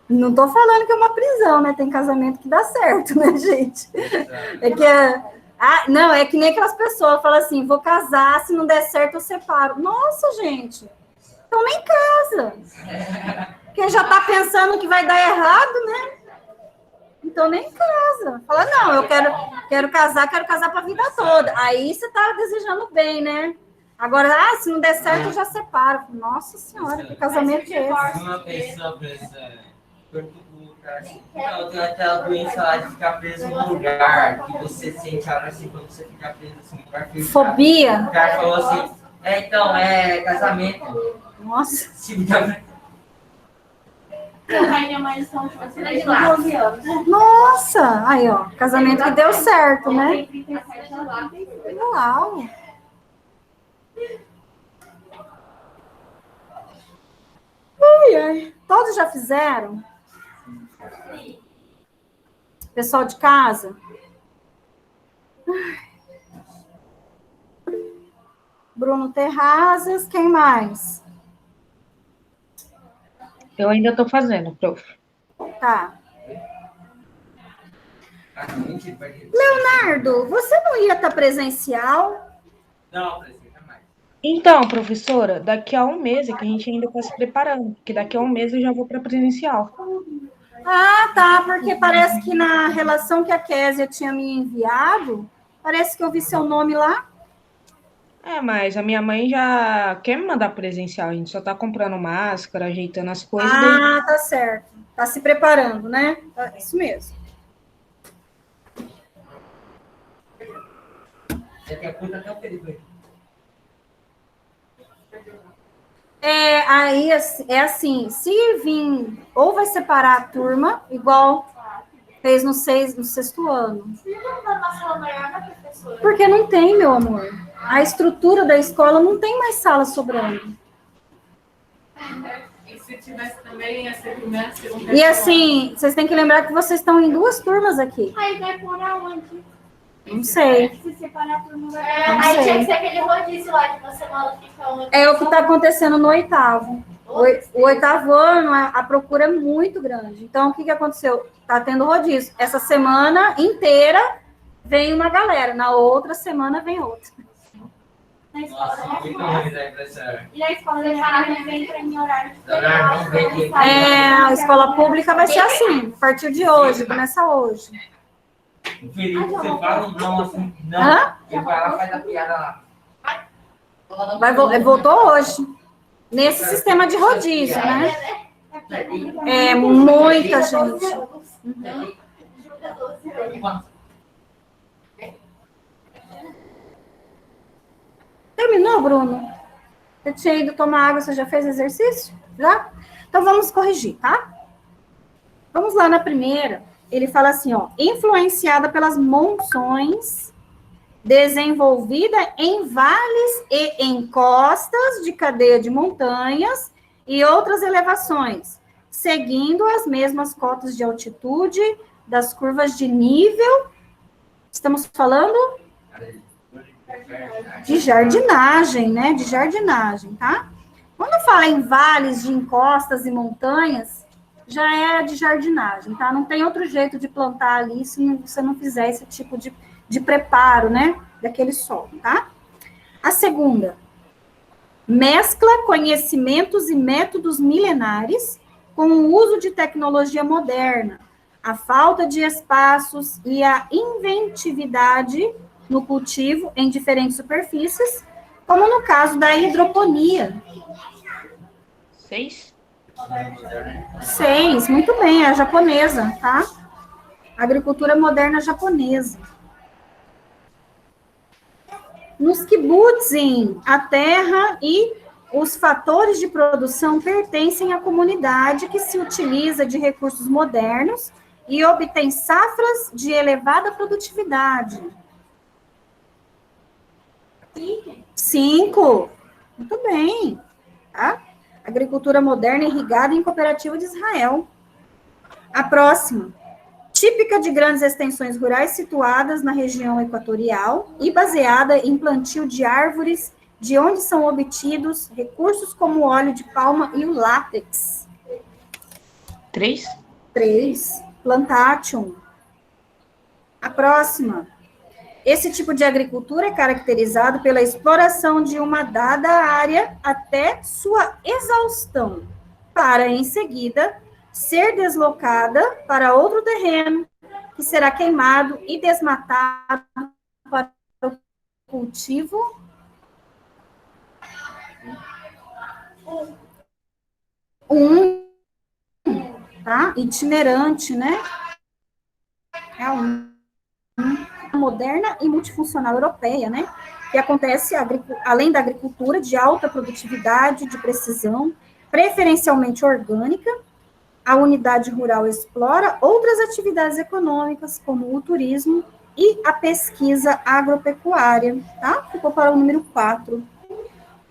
Não tô falando que é uma prisão, né? Tem casamento que dá certo, né, gente? É que não, é que nem aquelas pessoas falam assim, vou casar, se não der certo eu separo. Nossa, gente. Então nem casa. Porque já tá pensando que vai dar errado, né? Então nem casa. Fala, não, eu quero casar para a vida toda. Aí você tá desejando bem, né? Agora, se não der certo, eu já separo. Nossa Senhora, que casamento é esse? Uma pessoa presa, eu tenho aquela doença lá de ficar preso num lugar, que você sente algo assim, quando você fica preso assim, num lugar fechado. Fobia? O cara falou assim, então, é casamento. Nossa. Se fica... Eu e minha mãe estão tipo assim, de 12 anos. Nossa! Aí, ó, casamento que deu certo, né? 37 lá. Uau! Ai, ai. Todos já fizeram? Pessoal de casa? Bruno Terrazas, quem mais? Eu ainda estou fazendo, prof. Tá. Leonardo, você não ia estar presencial? Não, precisa mais. Então, professora, daqui a um mês é que a gente ainda está se preparando, porque daqui a um mês eu já vou para presencial. Ah, tá, porque parece que na relação que a Késia tinha me enviado, parece que eu vi seu nome lá. É, mas a minha mãe já quer me mandar presencial, a gente só está comprando máscara, ajeitando as coisas. Ah, tá certo. Tá se preparando, né? Isso mesmo. Daqui a pouco até o período. Aí é assim, se vir, ou vai separar a turma, igual fez no sexto ano. Porque não tem, meu amor. A estrutura da escola não tem mais sala sobrando. tivesse também ia ser primeira, segunda. E assim, vocês têm que lembrar que vocês estão em 2 turmas aqui. Aí vai por aonde? Não sei. Se separar a turma, vai Não aí sei. tinha que ser aquele rodízio lá de uma semana fica onde. É o que está acontecendo no 8º. O 8º ano, a procura é muito grande. Então, o que aconteceu? Está tendo rodízio. Essa semana inteira vem uma galera, na outra semana vem outra. Na escola, Nossa, muito ruim, né, professor? E na escola separada vem para mim horário de Horário não vem aqui. A escola pública vai ser assim, a partir de hoje, começa hoje. O Felipe, você fala não assim, não. Hã? Ele vai lá, faz a piada lá. Voltou hoje. Nesse sistema de rodízio, né? É muita gente. Terminou, Bruno? Você tinha ido tomar água, você já fez exercício? Já? Então vamos corrigir, tá? Vamos lá na primeira. Ele fala assim, ó, influenciada pelas monções, desenvolvida em vales e encostas de cadeia de montanhas e outras elevações, seguindo as mesmas cotas de altitude das curvas de nível. Estamos falando de jardinagem, né? De jardinagem, tá? Quando fala em vales de encostas e montanhas, já é de jardinagem, tá? Não tem outro jeito de plantar ali se você não fizer esse tipo de preparo, né? Daquele solo, tá? A segunda, mescla conhecimentos e métodos milenares com o uso de tecnologia moderna, a falta de espaços e a inventividade no cultivo em diferentes superfícies, como no caso da hidroponia. 6? 6, muito bem, é a japonesa, tá? Agricultura moderna japonesa. Nos kibbutzim, a terra e os fatores de produção pertencem à comunidade que se utiliza de recursos modernos e obtém safras de elevada produtividade. 5. Muito bem. Tá? Agricultura moderna irrigada em cooperativa de Israel. A próxima. Típica de grandes extensões rurais situadas na região equatorial e baseada em plantio de árvores de onde são obtidos recursos como o óleo de palma e o látex. 3? 3. Plantation. A próxima. Esse tipo de agricultura é caracterizado pela exploração de uma dada área até sua exaustão, para, em seguida, ser deslocada para outro terreno, que será queimado e desmatado para o cultivo. Tá? Itinerante, né? É moderna e multifuncional europeia, né? Que acontece além da agricultura de alta produtividade, de precisão, preferencialmente orgânica. A unidade rural explora outras atividades econômicas, como o turismo e a pesquisa agropecuária, tá? Ficou para o número 4.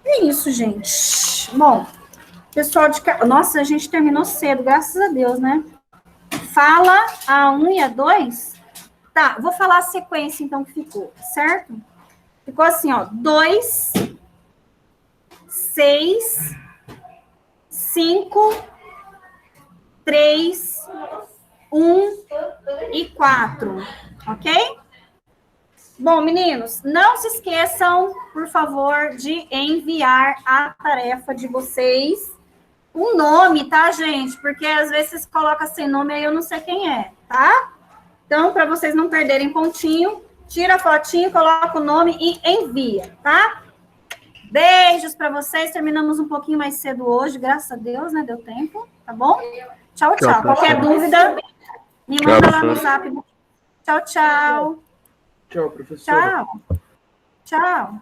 É isso, gente. Bom, pessoal de... Nossa, a gente terminou cedo, graças a Deus, né? Fala a 1 e a 2. Tá, vou falar a sequência, então, que ficou, certo? Ficou assim, ó, 2, 6, 5, 3, 1 e 4, ok? Bom, meninos, não se esqueçam, por favor, de enviar a tarefa de vocês, o nome, tá, gente? Porque às vezes vocês colocam sem nome, aí eu não sei quem é, tá? Então, para vocês não perderem pontinho, tira a fotinho, coloca o nome e envia, tá? Beijos para vocês. Terminamos um pouquinho mais cedo hoje, graças a Deus, né? Deu tempo, tá bom? Tchau, tchau. Qualquer dúvida, me manda lá no zap. Tchau, tchau. Tchau, professor. Tchau. Tchau.